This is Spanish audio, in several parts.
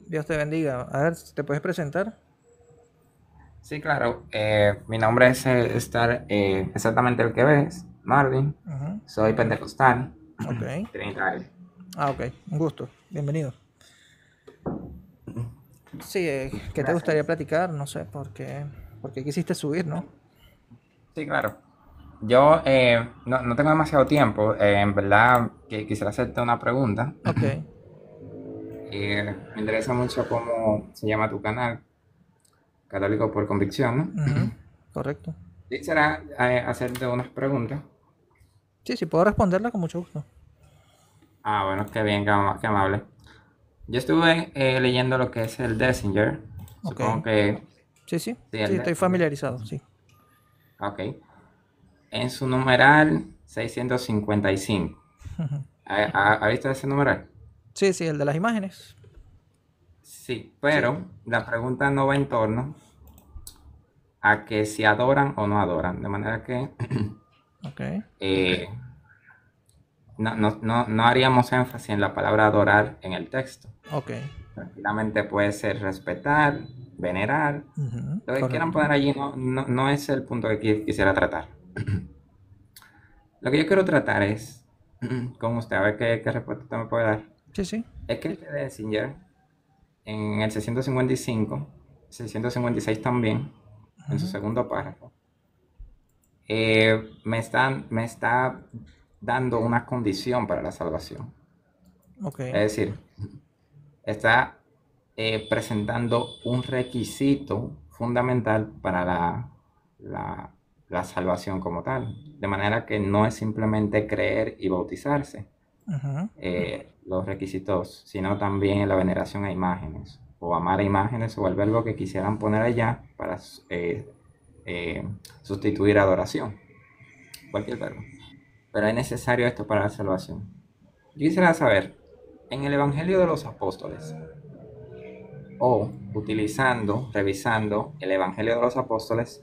Dios te bendiga. A ver, ¿te puedes presentar? Sí, claro. Mi nombre es exactamente el que ves, Marvin. Ujú. Soy pentecostal, Ok. trinitario. Ah, ok. Un gusto. Bienvenido. Sí, ¿qué te gustaría Gracias. platicar? No sé, por qué quisiste subir, ¿no? Sí, claro. Yo no tengo demasiado tiempo. En verdad, que quisiera hacerte una pregunta. Ok. Me interesa mucho cómo se llama tu canal, Católico por Convicción, ¿no? Ujú. Correcto. Quisiera hacerte unas preguntas. Sí, sí, puedo responderla con mucho gusto. Ah, bueno, qué bien, qué amable. Yo estuve leyendo lo que es el Dessinger. Ok. Supongo que Sí, sí. sí, Sí, el estoy Dessinger. familiarizado, sí. Ok. En su numeral 655. ¿Ha visto ese numeral? Sí, sí, el de las imágenes. Sí, Sí. pero la pregunta no va en torno a que si adoran o no adoran. De manera que Ok. eh, no haríamos énfasis en la palabra adorar en el texto. Ok. Tranquilamente puede ser respetar, venerar. Ujú. Lo que quieran Correcto. poner allí no es el punto que quisiera tratar. Lo que yo quiero tratar es con usted, a ver qué respuesta usted me puede dar. Sí, sí. Es que el Dessinger en el 655, 656 también, en su Ujú. segundo párrafo, me está dando una condición para la salvación. Ok. Es decir, está presentando un requisito fundamental para la, la salvación como tal. De manera que no es simplemente creer y bautizarse, Ujú. los requisitos, sino también la veneración a imágenes, o amar a imágenes, o el verbo que quisieran poner allá para eh, sustituir adoración, cualquier verbo. Pero es necesario esto para la salvación. Yo quisiera saber, en el Evangelio de los Apóstoles, o utilizando, revisando el Evangelio de los Apóstoles,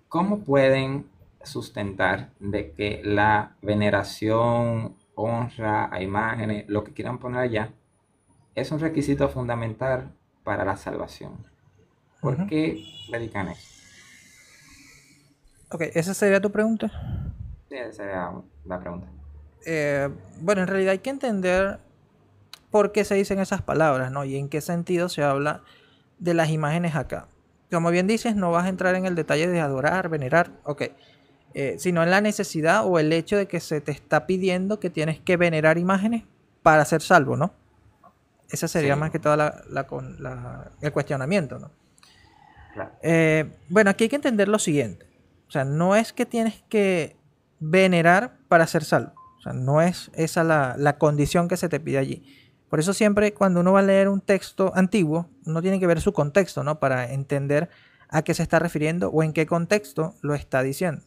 ¿cómo pueden sustentar de que la veneración, honra a imágenes, lo que quieran poner allá, es un requisito fundamental para la salvación? ¿Por Ujú. qué predican eso? Ok, esa sería tu pregunta. Sí, esa sería la pregunta. Bueno, en realidad hay que entender por qué se dicen esas palabras, ¿no? Y en qué sentido se habla de las imágenes acá. Como bien dices, no vas a entrar en el detalle de adorar, venerar, ok, sino en la necesidad o el hecho de que se te está pidiendo que tienes que venerar imágenes para ser salvo, ¿no? Ese sería Sí, más que todo el cuestionamiento, ¿no? claro. Bueno, aquí hay que entender lo siguiente. O sea, no es que tienes que venerar para ser salvo. O sea, no es esa la condición que se te pide allí. Por eso siempre cuando uno va a leer un texto antiguo, uno tiene que ver su contexto, ¿no? Para entender a qué se está refiriendo o en qué contexto lo está diciendo.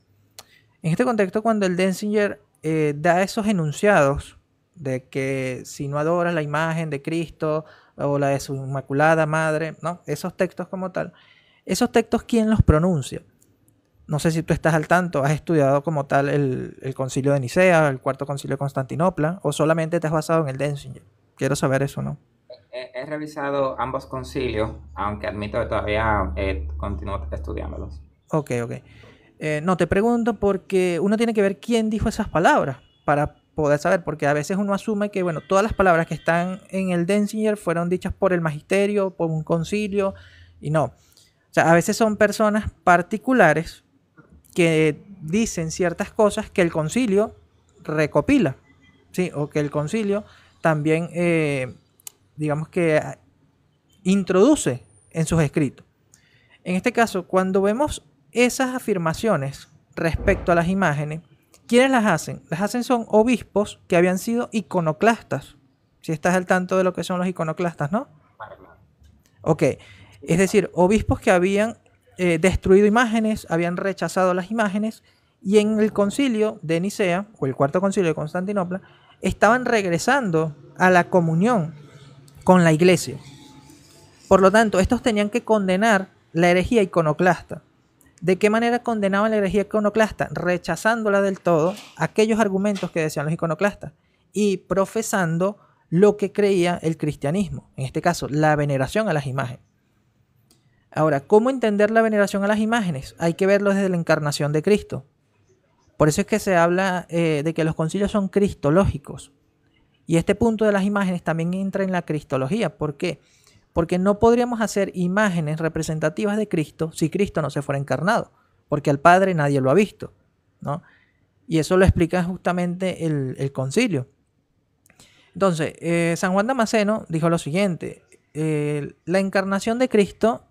En este contexto, cuando el Denzinger da esos enunciados de que si no adoras la imagen de Cristo o la de su Inmaculada Madre, ¿no? Esos textos como tal, esos textos, ¿quién los pronuncia? No sé si tú estás al tanto, has estudiado como tal el concilio de Nicea, el cuarto concilio de Constantinopla, o solamente te has basado en el Denzinger. Quiero saber eso, ¿no? He revisado ambos concilios, aunque admito que todavía continúo estudiándolos. Ok, ok. No, te pregunto porque uno tiene que ver quién dijo esas palabras para poder saber, porque a veces uno asume que, bueno, todas las palabras que están en el Denzinger fueron dichas por el magisterio, por un concilio, y no. O sea, a veces son personas particulares que dicen ciertas cosas que el concilio recopila, ¿sí? O que el concilio también, digamos que introduce en sus escritos. En este caso, cuando vemos esas afirmaciones respecto a las imágenes, ¿quiénes las hacen? Las hacen son obispos que habían sido iconoclastas. Si estás al tanto de lo que son los iconoclastas, ¿no? Claro, claro. Ok, Sí, es decir, obispos que habían destruido imágenes, habían rechazado las imágenes y en el concilio de Nicea, o el cuarto concilio de Constantinopla, estaban regresando a la comunión con la iglesia. Por lo tanto, estos tenían que condenar la herejía iconoclasta. ¿De qué manera condenaban la herejía iconoclasta? Rechazándola del todo, aquellos argumentos que decían los iconoclastas, y profesando lo que creía el cristianismo, en este caso, la veneración a las imágenes. Ahora, ¿cómo entender la veneración a las imágenes? Hay que verlo desde la encarnación de Cristo. Por eso es que se habla de que los concilios son cristológicos. Y este punto de las imágenes también entra en la cristología. ¿Por qué? Porque no podríamos hacer imágenes representativas de Cristo si Cristo no se fuera encarnado, porque al Padre nadie lo ha visto, ¿no? Y eso lo explica justamente el concilio. Entonces, San Juan Damasceno dijo lo siguiente: la encarnación de Cristo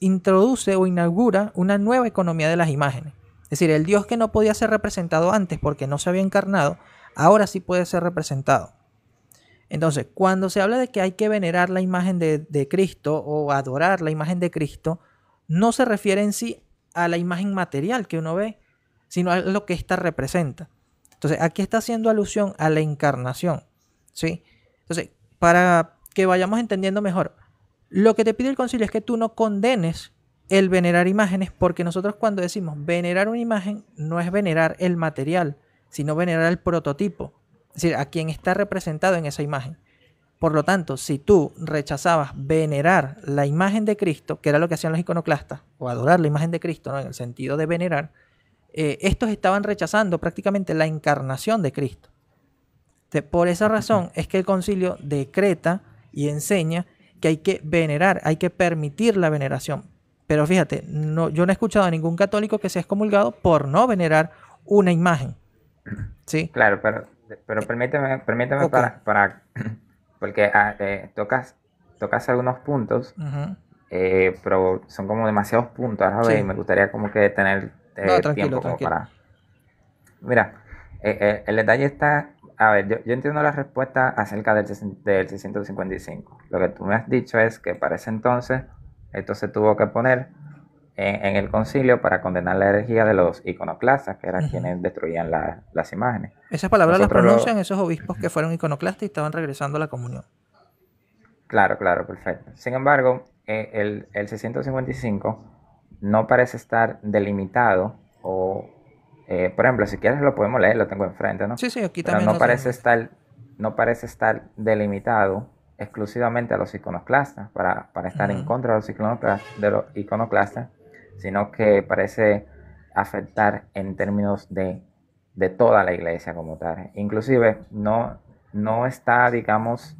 introduce o inaugura una nueva economía de las imágenes. Es decir, el Dios que no podía ser representado antes porque no se había encarnado, ahora sí puede ser representado. Entonces, cuando se habla de que hay que venerar la imagen de Cristo o adorar la imagen de Cristo, no se refiere en sí a la imagen material que uno ve, sino a lo que ésta representa. Entonces, aquí está haciendo alusión a la encarnación, ¿sí? Entonces, para que vayamos entendiendo mejor, lo que te pide el concilio es que tú no condenes el venerar imágenes, porque nosotros cuando decimos venerar una imagen, no es venerar el material, sino venerar el prototipo, es decir, a quien está representado en esa imagen. Por lo tanto, si tú rechazabas venerar la imagen de Cristo, que era lo que hacían los iconoclastas, o adorar la imagen de Cristo, ¿no?, en el sentido de venerar, estos estaban rechazando prácticamente la encarnación de Cristo. Por esa razón es que el concilio decreta y enseña que hay que venerar, hay que permitir la veneración. Pero fíjate, yo no he escuchado a ningún católico que sea excomulgado por no venerar una imagen, ¿sí? Claro, pero permíteme Okay. porque tocas algunos puntos, pero son como demasiados puntos, ¿sabes? Y Sí. me gustaría como que tener No, tranquilo, tiempo como tranquilo. para... Mira, el detalle está... A ver, yo entiendo la respuesta acerca del 655. Lo que tú me has dicho es que para ese entonces esto se tuvo que poner en el concilio para condenar la herejía de los iconoclastas, que eran quienes destruían las imágenes. Esas palabras las Nosotros pronuncian lo... esos obispos que fueron iconoclastas y estaban regresando a la comunión. Claro, claro, perfecto. Sin embargo, el 655 no parece estar delimitado o, por ejemplo, si quieres lo podemos leer, lo tengo enfrente, ¿no? Sí, sí, aquí Pero también lo tenemos. no parece estar delimitado exclusivamente a los iconoclastas para estar en contra de los iconoclastas, sino que parece afectar en términos de toda la iglesia como tal. Inclusive no está, digamos,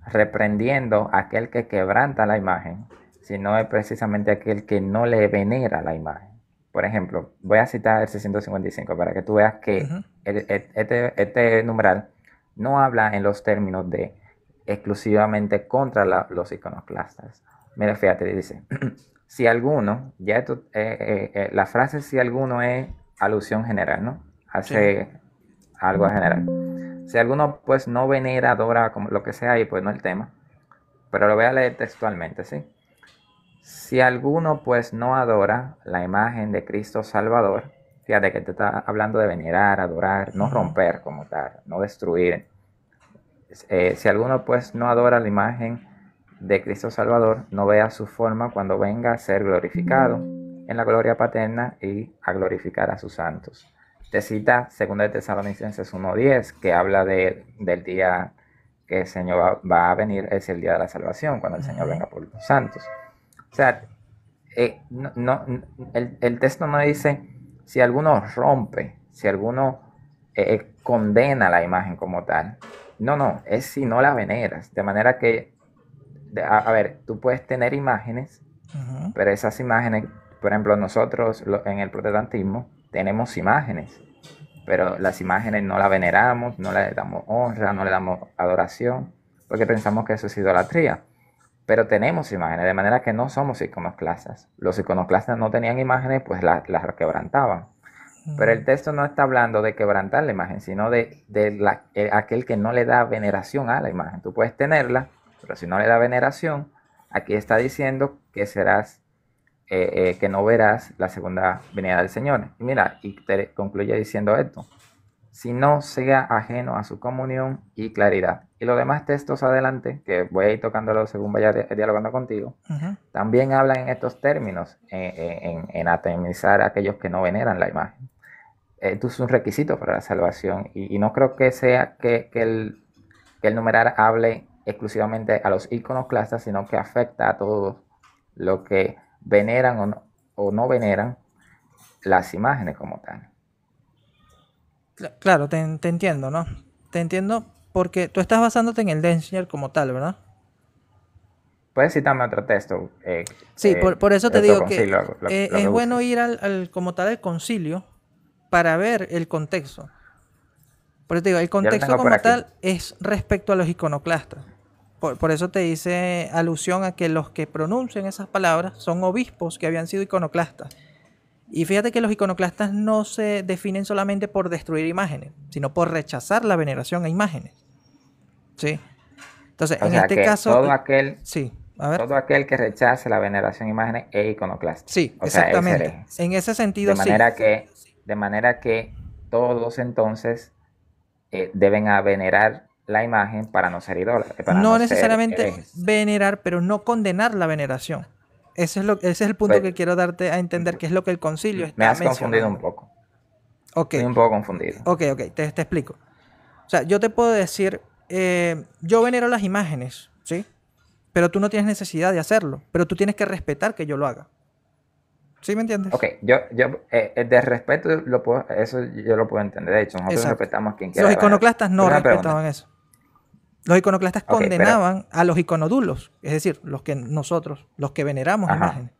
reprendiendo a aquel que quebranta la imagen, sino es precisamente aquel que no le venera la imagen. Por ejemplo, voy a citar el 655 para que tú veas que este numeral no habla en los términos de exclusivamente contra los iconoclastas. Mira, fíjate, dice, si alguno, ya esto, la frase si alguno es alusión general, ¿no? Sí. Hace algo general. Si alguno pues no venera, adora, como lo que sea, y pues no el tema, pero lo voy a leer textualmente, ¿sí? Si alguno pues no adora la imagen de Cristo Salvador, fíjate que te está hablando de venerar, adorar, no romper como tal, no destruir. Si alguno pues no adora la imagen de Cristo Salvador, no vea su forma cuando venga a ser glorificado en la gloria paterna y a glorificar a sus santos. Te cita 2 de Tesalonicenses 1:10, que habla del día que el Señor va a venir, es el día de la salvación, cuando el Señor venga por los santos. O sea, el texto no dice si alguno rompe, si alguno condena la imagen como tal. No, es si no la veneras. De manera que, a ver, tú puedes tener imágenes, pero esas imágenes, por ejemplo, nosotros en el protestantismo tenemos imágenes, pero las imágenes no las veneramos, no le damos honra, no le damos adoración, porque pensamos que eso es idolatría. Pero tenemos imágenes, de manera que no somos iconoclastas. Los iconoclastas no tenían imágenes, pues las quebrantaban. Pero el texto no está hablando de quebrantar la imagen, sino de aquel que no le da veneración a la imagen. Tú puedes tenerla, pero si no le da veneración, aquí está diciendo que serás, que no verás la segunda venida del Señor. Y mira, y te concluye diciendo esto: si no sea ajeno a su comunión y claridad. Y los demás textos adelante, que voy a ir tocándolo según vaya dialogando contigo, también hablan en estos términos, en atemizar a aquellos que no veneran la imagen. Esto es un requisito para la salvación, y no creo que sea que que el numeral hable exclusivamente a los iconoclastas, sino que afecta a todos los que veneran o no veneran las imágenes como tal. Claro, te entiendo, ¿no? Te entiendo porque tú estás basándote en el Denzinger como tal, ¿verdad? Puedes citarme otro texto, Sí, por eso te otro digo que concilio, lo que es bueno busques. ir como tal al concilio para ver el contexto. Por eso te digo, el Yo lo contexto tengo por como aquí. tal es respecto a los iconoclastas. Por eso te hice alusión a que los que pronuncian esas palabras son obispos que habían sido iconoclastas. Y fíjate que los iconoclastas no se definen solamente por destruir imágenes, sino por rechazar la veneración a imágenes. ¿Sí? Entonces, O en sea este que caso, sí, a ver. todo aquel que rechace la veneración a imágenes es iconoclasta. Sí, O sea, es exactamente. hereje. En ese De sentido, sí. manera que, de manera que todos entonces deben a venerar la imagen para no ser idólatras, para No no ser necesariamente herejes. venerar, pero no condenar la veneración. Ese es el punto Pues, que quiero darte a entender, que es lo que el concilio me está has confundido un mencionando. poco. Ok, Estoy un poco confundido. ok, te explico. O sea, yo te puedo decir, yo venero las imágenes, ¿sí? Pero tú no tienes necesidad de hacerlo, pero tú tienes que respetar que yo lo haga. ¿Sí me entiendes? Ok, de respeto, eso yo lo puedo entender. De hecho, nosotros Exacto. respetamos a quien Los quiera venerar. iconoclastas no Pero una pregunta. respetaban eso. Los iconoclastas Ok, pero, condenaban a los iconodulos, es decir, los que veneramos ajá, imágenes.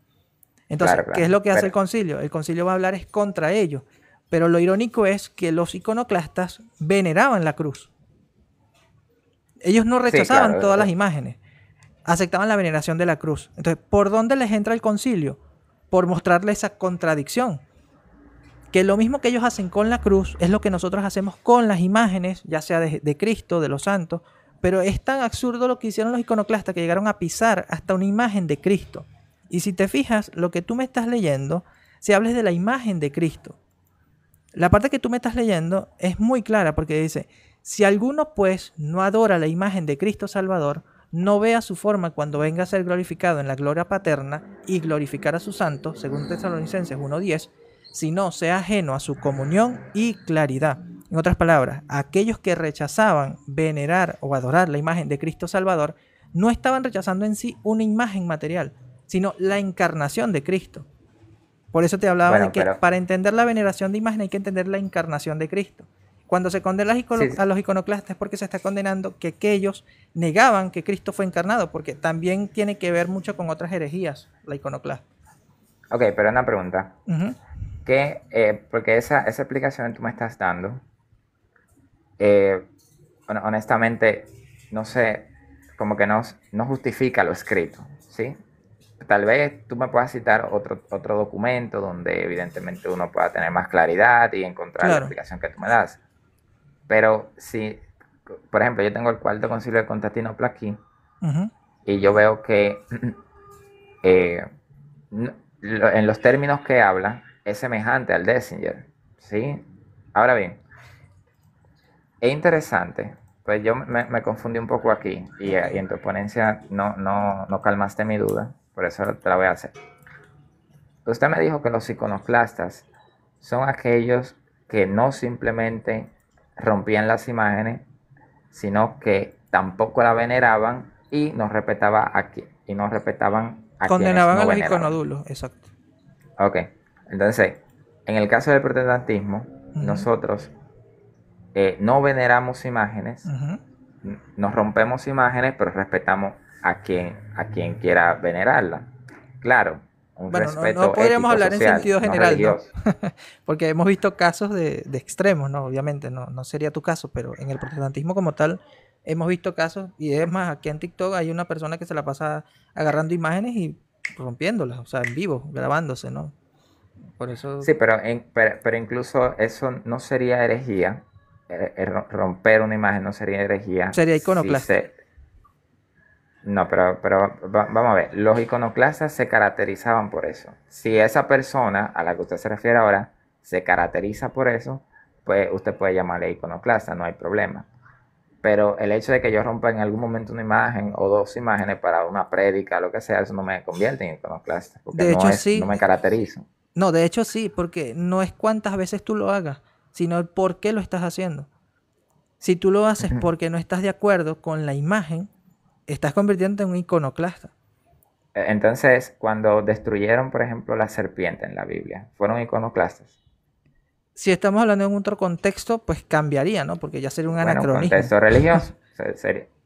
Entonces, claro, ¿qué es claro. lo que hace el Pero, concilio? El concilio va a hablar es contra ellos. Pero lo irónico es que los iconoclastas veneraban la cruz. Ellos no sí, rechazaban claro. todas las imágenes, aceptaban la veneración de la cruz. Entonces, ¿por dónde les entra el concilio? Por mostrarle esa contradicción. Que lo mismo que ellos hacen con la cruz es lo que nosotros hacemos con las imágenes, ya sea de Cristo, de los santos. Pero es tan absurdo lo que hicieron los iconoclastas que llegaron a pisar hasta una imagen de Cristo. Y si te fijas, lo que tú me estás leyendo, se habla de la imagen de Cristo. La parte que tú me estás leyendo es muy clara porque dice, si alguno pues no adora la imagen de Cristo Salvador, no vea su forma cuando venga a ser glorificado en la gloria paterna y glorificar a sus santos, según Tesalonicenses 1:10, sino sea ajeno a su comunión y claridad. En otras palabras, aquellos que rechazaban venerar o adorar la imagen de Cristo Salvador, no estaban rechazando en sí una imagen material, sino la encarnación de Cristo. Por eso te hablaba de Bueno, que pero, para entender la veneración de imagen hay que entender la encarnación de Cristo. Cuando se condena sí, a los iconoclastas es porque se está condenando que aquellos negaban que Cristo fue encarnado, porque también tiene que ver mucho con otras herejías, la iconoclasta. ok, pero una pregunta. Ujú. Porque esa explicación que tú me estás dando, eh, honestamente, no sé, como que no justifica lo escrito, ¿sí? Tal vez tú me puedas citar otro documento donde evidentemente uno pueda tener más claridad y encontrar la Claro. explicación que tú me das. Pero si, por ejemplo, yo tengo el Cuarto Concilio de Constantinopla aquí Ujú. y yo veo que eh, en los términos que habla es semejante al Dessinger, ¿sí? Ahora bien, es interesante, pues yo me confundí un poco aquí y en tu ponencia no calmaste mi duda, por eso te la voy a hacer. Usted me dijo que los iconoclastas son aquellos que no simplemente rompían las imágenes, sino que tampoco la veneraban y no respetaban a quienes Condenaban a no los veneraban. iconodulos, exacto. Ok, entonces, en el caso del protestantismo, Ujú. nosotros no veneramos imágenes, Ujú. nos rompemos imágenes, pero respetamos a quien quiera venerarla. Claro, un Bueno, no respeto podríamos ético, hablar en social, sentido no general, ¿no? religioso. Porque hemos visto casos de extremos, ¿no? Obviamente, no sería tu caso, pero en el protestantismo como tal hemos visto casos, y es más, aquí en TikTok hay una persona que se la pasa agarrando imágenes y rompiéndolas, o sea, en vivo, grabándose, ¿no? Por eso Sí, pero incluso eso no sería herejía. Romper una imagen no sería herejía sería si iconoclasta. se... No, vamos a ver. Los iconoclastas se caracterizaban por eso. Si esa persona a la que usted se refiere ahora se caracteriza por eso, pues usted puede llamarle iconoclasta, no hay problema. Pero el hecho de que yo rompa en algún momento una imagen o dos imágenes para una prédica, lo que sea, eso no me convierte en iconoclasta, porque De hecho, no sí, me caracterizo. no, de hecho sí, porque no es cuántas veces tú lo hagas, sino el por qué lo estás haciendo. Si tú lo haces Ujú. porque no estás de acuerdo con la imagen, estás convirtiéndote en un iconoclasta. Entonces, cuando destruyeron, por ejemplo, la serpiente en la Biblia, ¿fueron iconoclastas? Si estamos hablando en otro contexto, pues cambiaría, ¿no? Porque ya sería un Bueno, anacronismo. contexto religioso.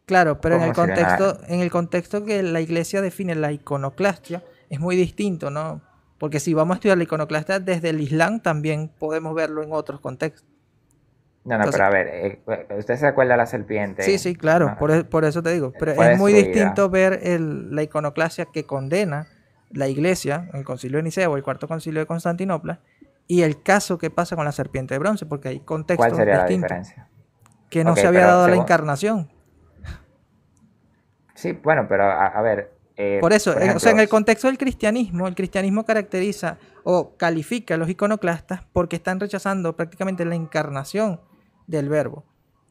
Claro, pero ¿Cómo sería una... en el contexto que la iglesia define la iconoclastia, es muy distinto, ¿no? Porque si vamos a estudiar la iconoclastia desde el Islam, también podemos verlo en otros contextos. No, no, pero Entonces, a ver, ¿usted se acuerda de la sí, serpiente? sí, claro, No, por eso te digo. Pero fue es muy distinto destruida. ver la iconoclastia que condena la iglesia, el concilio de Nicea o el cuarto concilio de Constantinopla, y el caso que pasa con la serpiente de bronce, porque hay ¿Cuál contextos sería la distintos, diferencia? que no Ok, se había pero dado la según... encarnación. Sí, bueno, pero a ver, Por eso, por o sea, en ejemplo, el contexto del cristianismo, el cristianismo caracteriza o califica a los iconoclastas porque están rechazando prácticamente la encarnación del verbo,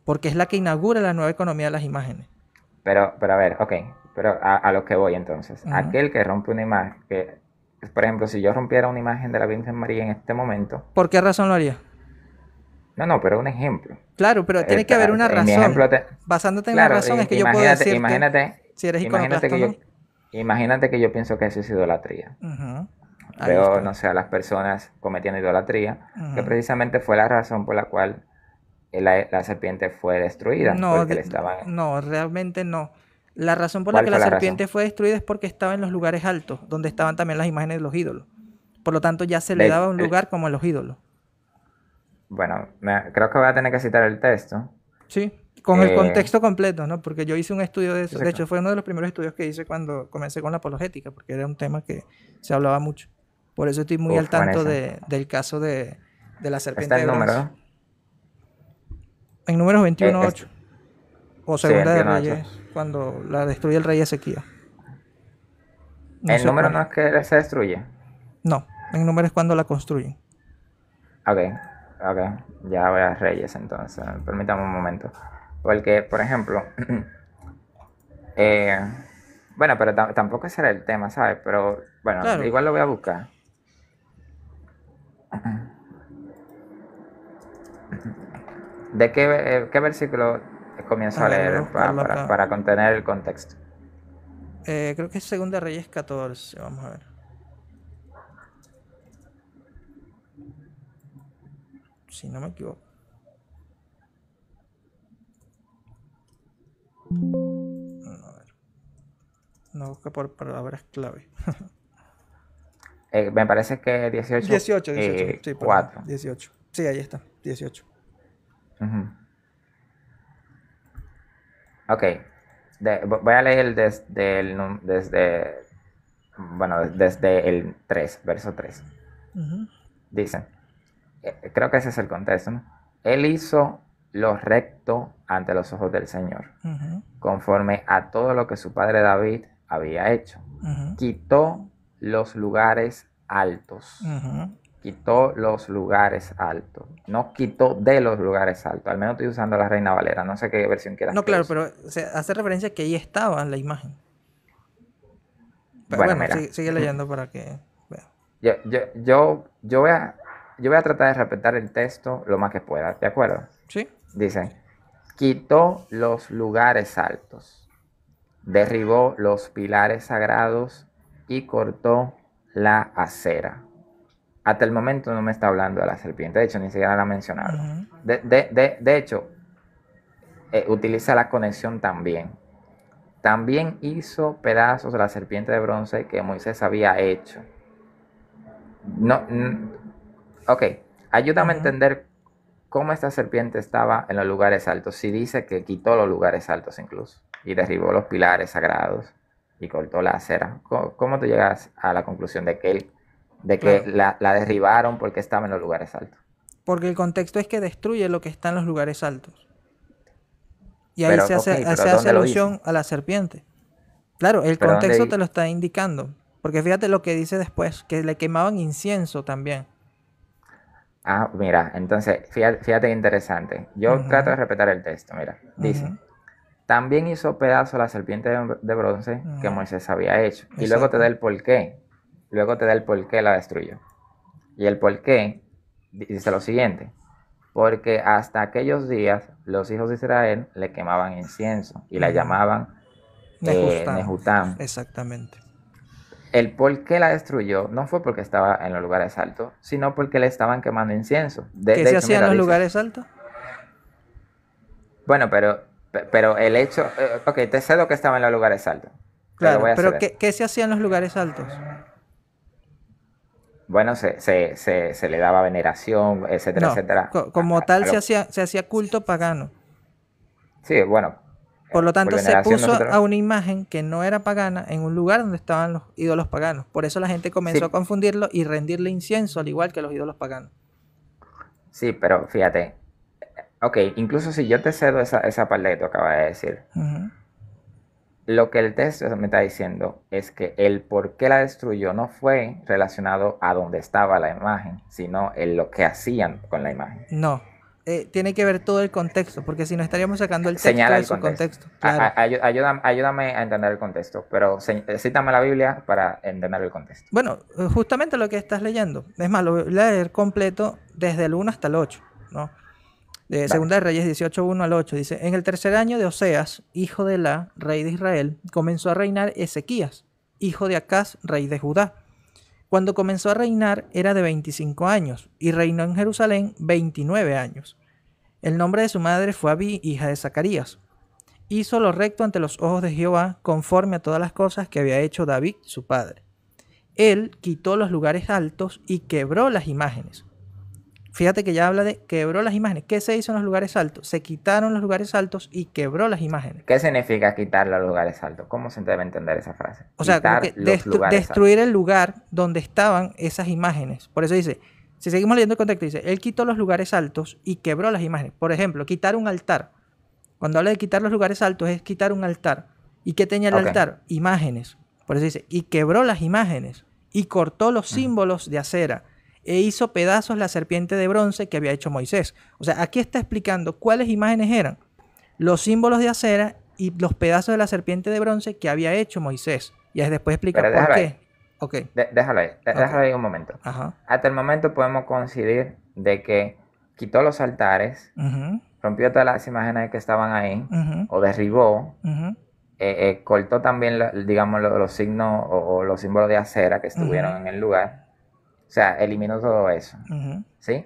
porque es la que inaugura la nueva economía de las imágenes. pero a ver, ok, pero a lo que voy entonces. Ujú. Aquel que rompe una imagen, que, por ejemplo, si yo rompiera una imagen de la Virgen María en este momento, ¿Por qué razón lo haría? no, no, pero un ejemplo. Claro, pero tiene que haber una En mi razón. ejemplo, Basándote en la claro, razón es que yo puedo imagínate, decirte imagínate, si eres imagínate iconoclasta o que yo, no. imagínate que yo pienso que eso es idolatría. Ujú. Ahí Veo, está. no sé, a las personas cometiendo idolatría, que Ujú. precisamente fue la razón por la cual la serpiente fue destruida, No, porque le estaban... no, realmente no. La razón por la ¿Cuál que fue la la razón? serpiente fue destruida es porque estaba en los lugares altos, donde estaban también las imágenes de los ídolos. Por lo tanto, ya se le daba un lugar como a los ídolos. Bueno, creo que voy a tener que citar el texto. Sí, con el Eh, contexto completo, ¿no? Porque yo hice un estudio de sí, eso. sí, De hecho, fue uno de los primeros estudios que hice cuando comencé con la apologética, porque era un tema que se hablaba mucho. Por eso estoy muy al uf, tanto buenísimo. del caso de la Está serpiente de el número, bronce. ¿no? En números Eh, 21.8 o sí, segunda de 21.8. Reyes, cuando la destruye el rey Ezequiel. No El sé número cuál. no es que se destruye. No, en números es cuando la construyen. Ok, ok. Ya voy a Reyes entonces. Permítame un momento. Porque, por ejemplo, eh, bueno, pero tampoco ese era el tema, ¿sabes? Pero bueno, Claro. igual lo voy a buscar. ¿De qué versículo comienzo A a ver, voy a leer buscarlo acá. para contener el contexto? Creo que es segunda de Reyes 14. Vamos a ver. Si no me equivoco. A ver. No busca por palabras clave. Me parece que 18, 18. Sí, perdón. 4. 18. Sí, ahí está. 18. Ujú. Ok, voy a leer desde el 3, verso 3. Ujú. Dice, creo que ese es el contexto, ¿no? Él hizo lo recto ante los ojos del Señor, Ujú. conforme a todo lo que su padre David había hecho. Ujú. Quitó los lugares altos. Ujú. Quitó los lugares altos. No quitó de los lugares altos. Al menos estoy usando la Reina Valera. No sé qué versión quieras No, que claro, use. pero se hace referencia a que ahí estaba la imagen. Pero Bueno, bueno, mira. sigue leyendo para que vea. Yo, yo, yo voy a tratar de respetar el texto lo más que pueda, ¿de acuerdo? ¿Sí? Dice, quitó los lugares altos, derribó los pilares sagrados y cortó la acera. Hasta el momento no me está hablando de la serpiente, de hecho ni siquiera la ha mencionado. Ujú. De hecho, utiliza la conexión también. También hizo pedazos de la serpiente de bronce que Moisés había hecho. No, ok, ayúdame a Ujú. entender cómo esta serpiente estaba en los lugares altos. Si dice que quitó los lugares altos incluso y derribó los pilares sagrados y cortó la acera. ¿Cómo tú llegas a la conclusión de que, Claro. la derribaron porque estaba en los lugares altos? Porque el contexto es que destruye lo que está en los lugares altos. Y ahí Pero, ok, se pero hace ¿dónde lo hizo? alusión a la serpiente. Claro, el ¿Pero contexto te dónde? lo está indicando. Porque fíjate lo que dice después, que le quemaban incienso también. Ah, mira, entonces, fíjate interesante. Yo trato Ujú. de respetar el texto, mira. Dice, Ujú. también hizo pedazo la serpiente de bronce que Ujú. Moisés había hecho. Y luego te da Exacto. el porqué. Luego te da el por qué la destruyó. Y el por qué dice lo siguiente. porque hasta aquellos días los hijos de Israel le quemaban incienso y la Ujú. llamaban Nehustán, Nehután. exactamente. El por qué la destruyó no fue porque estaba en los lugares altos, sino porque le estaban quemando incienso. ¿Qué De se hecho, hacía en mira, los dice, lugares altos? bueno, pero el hecho, ok, te cedo que estaba en los lugares altos, te lo voy Claro, a pero ceder. ¿qué se hacía en los lugares altos? Bueno, se le daba veneración, etcétera, No, etcétera. como tal A se hacía culto pagano. sí, bueno, Por lo por tanto, se veneración puso nosotros, a una imagen que no era pagana en un lugar donde estaban los ídolos paganos. Por eso la gente comenzó a sí, confundirlo y rendirle incienso al igual que los ídolos paganos. sí, pero fíjate, ok, incluso si yo te cedo esa parte que tú acabas de decir, Ujú. lo que el texto me está diciendo es que el por qué la destruyó no fue relacionado a dónde estaba la imagen, sino en lo que hacían con la imagen. No, tiene que ver todo el contexto, porque si no estaríamos sacando el texto Señala de el su contexto. contexto. Claro. Ayúdame a entender el contexto, pero cítame la Biblia para entender el contexto. Bueno, justamente lo que estás leyendo. Es más, lo voy a leer completo desde el 1 hasta el 8, ¿no? De Vale. Segunda de Reyes 18, 1 al 8. Dice, en el tercer año de Oseas, hijo de la, rey de Israel, comenzó a reinar Ezequías, hijo de Acaz, rey de Judá. Cuando comenzó a reinar era de 25 años y reinó en Jerusalén 29 años. El nombre de su madre fue Abí, hija de Zacarías. Hizo lo recto ante los ojos de Jehová, conforme a todas las cosas que había hecho David, su padre. Él quitó los lugares altos y quebró las imágenes. Fíjate que ya habla de quebró las imágenes. ¿Qué se hizo en los lugares altos? Se quitaron los lugares altos y quebró las imágenes. ¿Qué significa quitar los lugares altos? ¿Cómo se debe entender esa frase? O sea, como Quitar que los lugares altos. destruir el lugar donde estaban esas imágenes. Por eso dice, si seguimos leyendo el contexto, dice, él quitó los lugares altos y quebró las imágenes. Por ejemplo, quitar un altar. Cuando habla de quitar los lugares altos es quitar un altar. ¿Y qué tenía el Ok. altar? Imágenes. Por eso dice, y quebró las imágenes y cortó los símbolos de acera e hizo pedazos la serpiente de bronce que había hecho Moisés. O sea, aquí está explicando cuáles imágenes eran los símbolos de acera y los pedazos de la serpiente de bronce que había hecho Moisés. Y después explica Pero por déjalo ahí. qué. Ok, Déjalo ahí. ok. Déjalo ahí un momento. Ajá. Hasta el momento podemos coincidir de que quitó los altares, Uh-huh, rompió todas las imágenes que estaban ahí, uh-huh, o derribó, uh-huh, cortó también, digamos, los signos o los símbolos de acera que estuvieron uh-huh, en el lugar. O sea, eliminó todo eso. uh-huh. ¿Sí?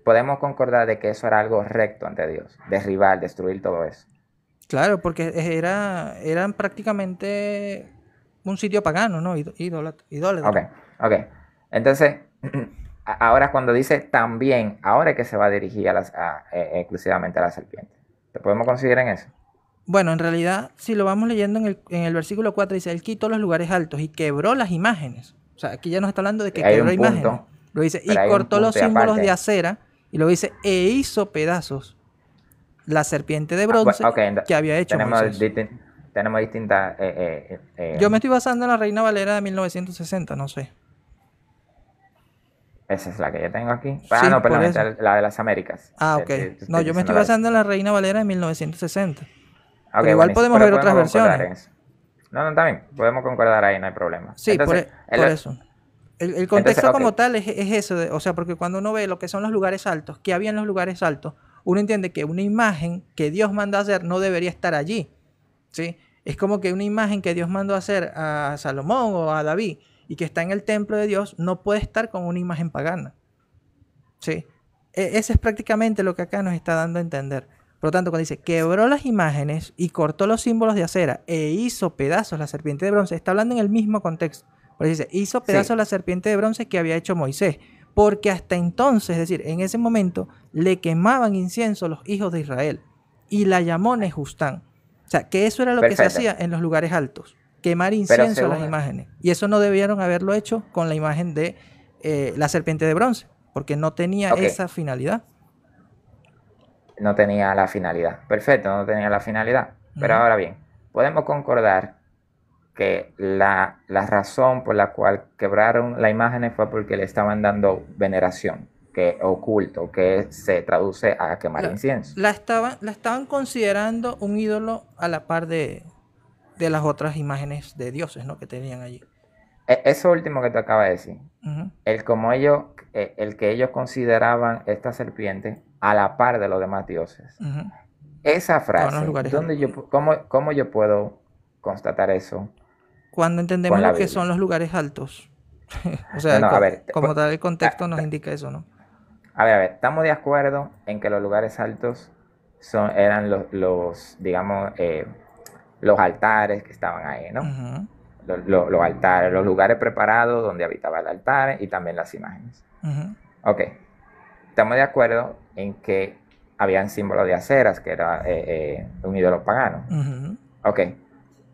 Podemos concordar de que eso era algo recto ante Dios. Derribar, destruir todo eso. Claro, porque eran prácticamente un sitio pagano, ¿no? Ok, Idólatra. ok. Entonces, ahora cuando dice también, ahora es que se va a dirigir exclusivamente a la serpiente. ¿Te podemos considerar en eso? Bueno, en realidad, si lo vamos leyendo en el versículo 4, dice, él quitó los lugares altos y quebró las imágenes. O sea, aquí ya nos está hablando de que Hay quebró un imágenes. punto, Lo dice, y pero hay un cortó los punto y símbolos de aparte. acera, y lo dice, e hizo pedazos la serpiente de Bueno, bronce ok, que había hecho tenemos, Moisés. tenemos distintas... Yo me estoy basando en la Reina Valera de 1960, no sé. esa es la que yo tengo aquí. Ah, Sí, no, por perdón, eso. esta es la de las Américas. Ah, ok. No, Estoy yo me diciendo estoy la de... basando en la Reina Valera de 1960. Pero Ok, igual buenísimo. podemos Pero ver otras podemos concordar versiones. en eso. No, no, también. Podemos concordar ahí, no hay problema. Sí, Entonces, por eso. El entonces, contexto ok. como tal es eso, o sea, porque cuando uno ve lo que son los lugares altos, que había en los lugares altos, uno entiende que una imagen que Dios mandó a hacer no debería estar allí, ¿sí? Es como que una imagen que Dios mandó a hacer a Salomón o a David y que está en el templo de Dios no puede estar con una imagen pagana, ¿sí? Ese es prácticamente lo que acá nos está dando a entender. Por lo tanto, cuando dice quebró las imágenes y cortó los símbolos de acera e hizo pedazos la serpiente de bronce, está hablando en el mismo contexto. Pero dice, hizo pedazos Sí, la serpiente de bronce que había hecho Moisés. Porque hasta entonces, es decir, en ese momento, le quemaban incienso los hijos de Israel. Y la llamó Nehustán. O sea, que eso era lo que se perfecto. hacía en los lugares altos. Quemar Pero incienso a las según... imágenes. Y eso no debieron haberlo hecho con la imagen de la serpiente de bronce. Porque no tenía Ok, esa finalidad. no tenía la finalidad. Perfecto, no tenía la finalidad. Pero Ujú. ahora bien, podemos concordar que la razón por la cual quebraron la imagen fue porque le estaban dando veneración, que oculto, que se traduce a quemar La, incienso. la estaban considerando un ídolo a la par de las otras imágenes de dioses, ¿no? Que tenían allí. Eso último que tú acabas de decir, Ujú, el que ellos consideraban esta serpiente a la par de los demás dioses. ujú. Esa Estaban en los frase, lugares altos. cómo yo puedo constatar eso Cuando con entendemos la lo que son Biblia? los lugares altos, o No, sea, no, a ver, como tal el contexto a, nos indica eso, ¿no? a ver, estamos de acuerdo en que los lugares altos eran digamos, los altares que estaban ahí, ¿no? Ujú, Los altares, los lugares preparados donde habitaba el altar y también las imágenes. ujú, Ok, estamos de acuerdo en que habían símbolos de aceras, que era un ídolo pagano. ujú. Ok,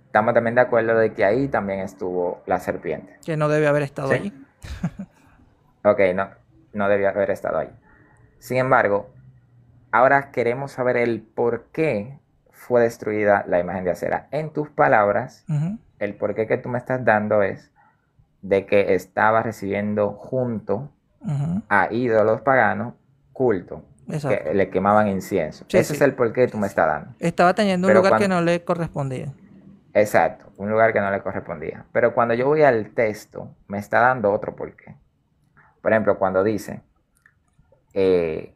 estamos también de acuerdo de que ahí también estuvo la serpiente. Que no debe haber estado ¿Sí? allí. Ok, no, no debía haber estado ahí. Sin embargo, ahora queremos saber el por qué fue destruida la imagen de acera. En tus palabras, Ujú, el por qué que tú me estás dando es de que estaba recibiendo junto ujú. a ídolos paganos culto, Exacto. que le quemaban incienso. Sí, Ese es sí. el por qué tú me estás dando. Estaba teniendo un Pero lugar que cuando, no le correspondía. exacto, un lugar que no le correspondía. Pero cuando yo voy al texto, me está dando otro por qué. Por ejemplo, cuando dice, eh,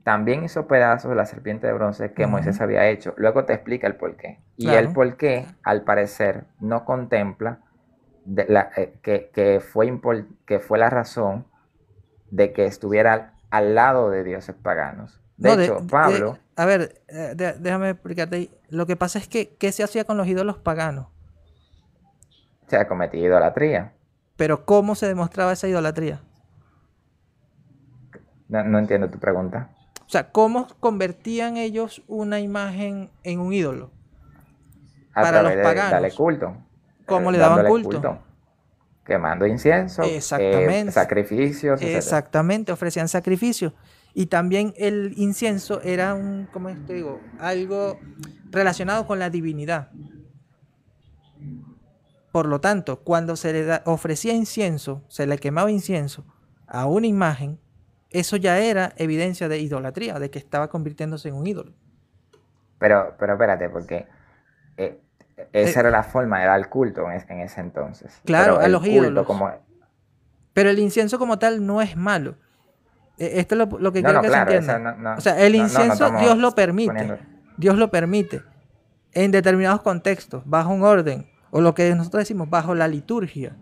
también hizo pedazos de la serpiente de bronce que Ujú, Moisés había hecho. Luego te explica el porqué. Y el claro. porqué, al parecer, no contempla que fue la razón de que estuviera al lado de dioses paganos. De No, hecho, Pablo a ver, déjame explicarte ahí. Lo que pasa es que, ¿qué se hacía con los ídolos paganos? se ha cometido idolatría. Pero ¿cómo se demostraba esa idolatría? No, no entiendo tu pregunta. O sea, ¿cómo convertían ellos una imagen en un ídolo? A Para los través de darle paganos. culto, ¿Cómo le daban dándole culto? culto, quemando incienso, Exactamente. sacrificios, etc. Exactamente, ofrecían sacrificios. Y también el incienso era un, ¿cómo te digo? Algo relacionado con la divinidad. Por lo tanto, cuando se ofrecía incienso, se le quemaba incienso a una imagen, eso ya era evidencia de idolatría, de que estaba convirtiéndose en un ídolo. Pero espérate, porque eh, esa era Eh, la forma de dar culto en ese entonces. claro, Pero a el los culto ídolos. como... Pero el incienso como tal no es malo. Esto es lo que No, quiero no, que se claro, eso entienda. no, O no, sea, el no, no, no incienso Dios estamos lo permite. poniendo... Dios lo permite en determinados contextos, bajo un orden, o lo que nosotros decimos, bajo la liturgia.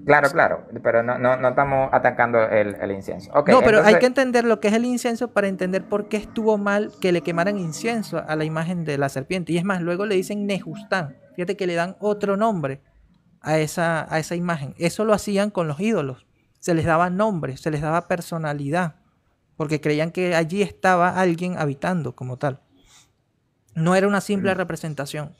Claro, claro, pero no estamos atacando el incienso. Ok, No, pero hay que entonces, entender lo que es el incienso para entender por qué estuvo mal que le quemaran incienso a la imagen de la serpiente. Y es más, luego le dicen Nejustán. Fíjate que le dan otro nombre a esa imagen. Eso lo hacían con los ídolos. Se les daba nombre, se les daba personalidad, porque creían que allí estaba alguien habitando como tal. No era una simple representación.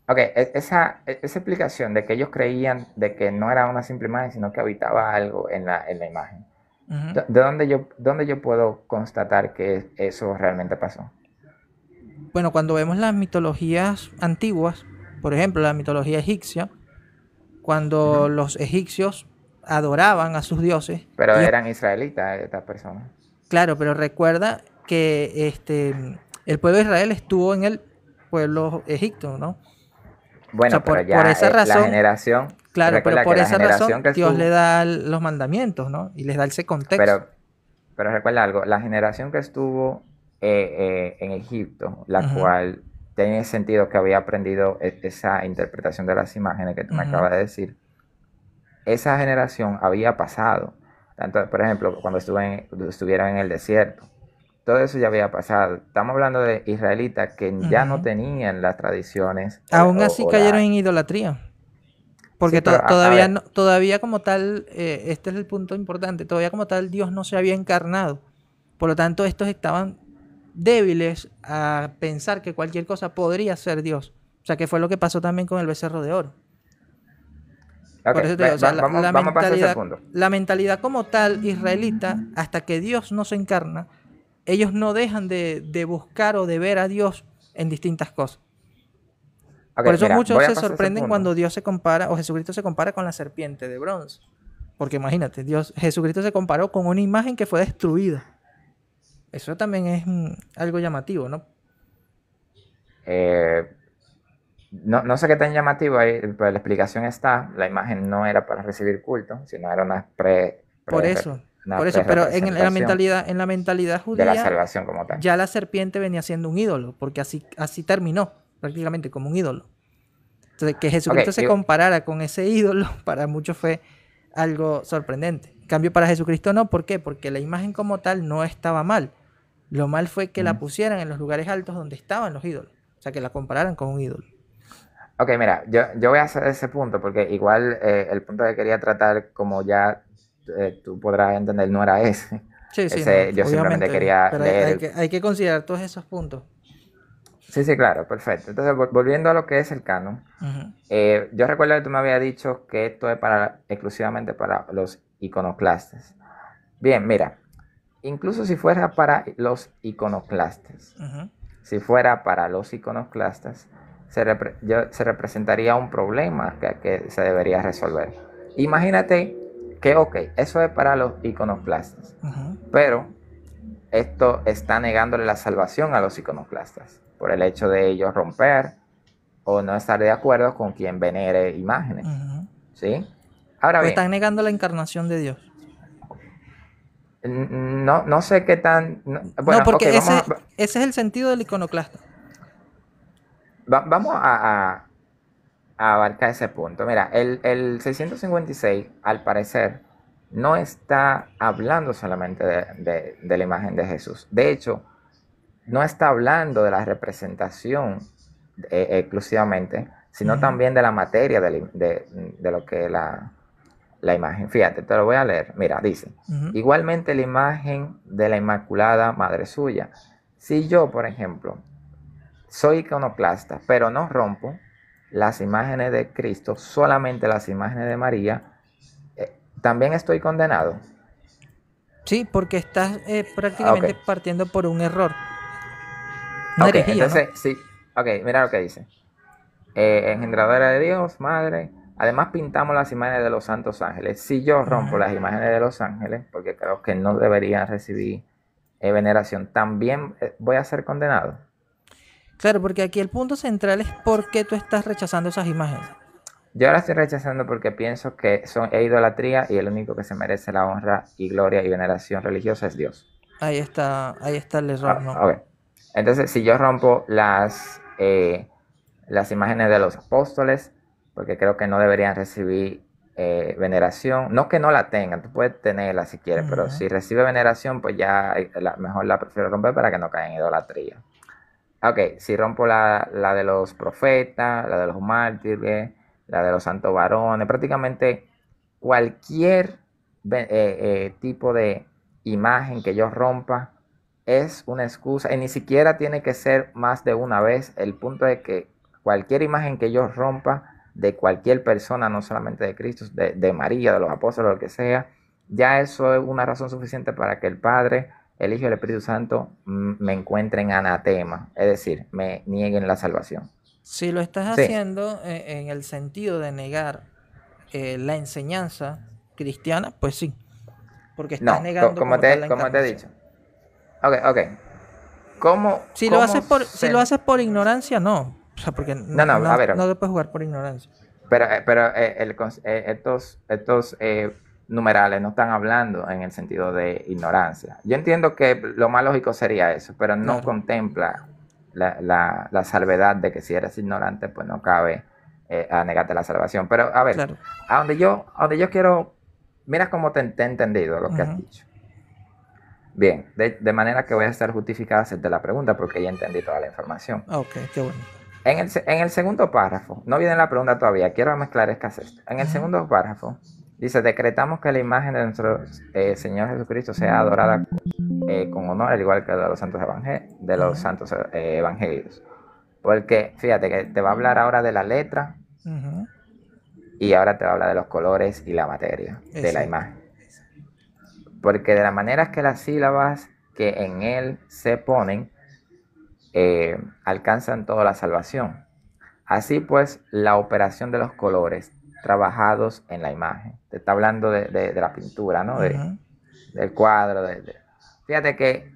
ok, esa explicación de que ellos creían de que no era una simple imagen, sino que habitaba algo en la imagen. Ujú. ¿Dónde yo puedo constatar que eso realmente pasó? Bueno, cuando vemos las mitologías antiguas, por ejemplo, la mitología egipcia, cuando Ujú. los egipcios adoraban a sus dioses, Pero ellos, eran israelitas estas personas. claro, pero recuerda que el pueblo de Israel estuvo en el pueblo egipto, ¿no? O Bueno, sea, pero por ya esa la razón, generación, claro, pero recuerda que por la esa razón generación que Dios le estuvo, da los mandamientos, ¿no? Y les da ese contexto. pero, pero recuerda algo, la generación que estuvo en Egipto, la Ujú, cual tiene sentido que había aprendido esa interpretación de las imágenes que tú me ujú, acabas de decir, esa generación había pasado. Tanto, por ejemplo, cuando estuvieron en el desierto, todo eso ya había pasado. Estamos hablando de israelitas que ya no ujú. tenían las tradiciones Aún así cayeron en idolatría. Sí, Porque pero a todavía, ver, todavía como tal, este es el punto importante, todavía como tal Dios no se había encarnado. Por lo tanto, estos estaban débiles a pensar que cualquier cosa podría ser Dios. O sea, que fue lo que pasó también con el becerro de oro. ok, Por eso te digo, o sea, vamos a pasar a ese punto. la mentalidad como tal israelita, hasta que Dios no se encarna, ellos no dejan de buscar o de ver a Dios en distintas cosas. Ok, Por eso mira, muchos voy a se pasar a ese sorprenden punto. cuando Dios se compara o Jesucristo se compara con la serpiente de bronce. Porque imagínate, Jesucristo se comparó con una imagen que fue destruida. Eso también es algo llamativo, ¿no? Eh, no sé qué tan llamativo ahí, pero la explicación está, la imagen no era para recibir culto, sino era Por eso, una por eso, pero pre-representación en la mentalidad de la judía, salvación como tal. ya la serpiente venía siendo un ídolo, porque así terminó, prácticamente como un ídolo. Entonces, que Ok, Jesucristo se comparara con ese ídolo, para muchos fue algo sorprendente. En cambio, para Jesucristo no, ¿por qué? Porque la imagen como tal no estaba mal. Lo mal fue que la pusieran en los lugares altos donde estaban los ídolos. O sea, que la compararan con un ídolo. ok, mira, yo voy a hacer ese punto porque igual el punto que quería tratar, como ya tú podrás entender, no era ese. Sí, sí, no, Yo simplemente obviamente. quería Pero leer el... hay que considerar todos esos puntos. Sí, sí, claro, perfecto. Entonces, volviendo a lo que es el canon, Ujú. yo recuerdo que tú me habías dicho que esto es exclusivamente para los iconoclastas. Bien, mira, incluso si fuera para los iconoclastas, Ujú. si fuera para los iconoclastas, se representaría un problema que se debería resolver. Imagínate que, ok, eso es para los iconoclastas, Ujú. pero esto está negándole la salvación a los iconoclastas por el hecho de ellos romper o no estar de acuerdo con quien venere imágenes. Ujú. ¿Sí? Ahora Pues bien, están negando la encarnación de Dios. no sé qué tan... No, bueno, ok, porque ese es el sentido del iconoclasta. vamos a abarcar ese punto. Mira, el 656, al parecer, no está hablando solamente de la imagen de Jesús. De hecho, no está hablando de la representación exclusivamente, sino Ujú. también de la materia de lo que es la imagen. Fíjate, te lo voy a leer. Mira, dice, Ujú. igualmente la imagen de la Inmaculada Madre Suya. Si yo, por ejemplo, soy iconoclasta, pero no rompo las imágenes de Cristo, solamente las imágenes de María, también estoy condenado. Sí, porque estás Ok, prácticamente partiendo por un error. Una ok, herejía, ¿no? entonces sí, ok, mira lo que dice. Engendradora de Dios, Madre. Además pintamos las imágenes de los santos ángeles. Si yo rompo Ujú. las imágenes de los ángeles, porque creo que no deberían recibir veneración, también voy a ser condenado. Claro, porque aquí el punto central es por qué tú estás rechazando esas imágenes. Yo la estoy rechazando porque pienso que es idolatría y el único que se merece la honra y gloria y veneración religiosa es Dios. Ahí está el error, ¿no? Ok. Entonces, si yo rompo las imágenes de los apóstoles, porque creo que no deberían recibir veneración, no que no la tengan, tú puedes tenerla si quieres, pero Ujú. si recibe veneración, pues ya mejor la prefiero romper para que no caiga en idolatría. Ok, si rompo la de los profetas, la de los mártires, la de los santos varones, prácticamente cualquier tipo de imagen que yo rompa es una excusa y ni siquiera tiene que ser más de una vez. El punto es que cualquier imagen que yo rompa de cualquier persona, no solamente de Cristo, de María, de los apóstoles, lo que sea, ya eso es una razón suficiente para que el Padre, el Hijo y el Espíritu Santo me encuentren anatema, es decir, me nieguen la salvación. Si lo estás Sí, haciendo en el sentido de negar la enseñanza cristiana, pues sí, porque estás no, negando como tal la como te he encarnación. dicho. Ok, ok. ¿Cómo Si lo se... haces por ignorancia, no. O sea, porque No, no, a ver, no te puedes jugar por ignorancia. pero estos numerales no están hablando en el sentido de ignorancia. Yo entiendo que lo más lógico sería eso, pero no Claro, contempla la salvedad de que si eres ignorante, pues no cabe a negarte la salvación. Pero a ver, claro. a donde yo quiero, mira cómo te he entendido lo que has Ujú. dicho. Bien, de manera que voy a estar justificada hacerte la pregunta porque ya entendí toda la información. Ah, ok, qué bueno. En el segundo párrafo, no viene la pregunta todavía, quiero mezclar esto. En el Ujú. segundo párrafo dice, decretamos que la imagen de nuestro Señor Jesucristo sea adorada con honor, al igual que de los santos, Ujú. evangelios. Porque fíjate que te va a hablar ahora de la letra Ujú. y ahora te va a hablar de los colores y la materia de la Exacto. imagen. Porque de la manera que las sílabas que en él se ponen alcanzan toda la salvación. Así pues, la operación de los colores trabajados en la imagen. Te está hablando de la pintura, ¿no? Ujú. Del cuadro. Fíjate que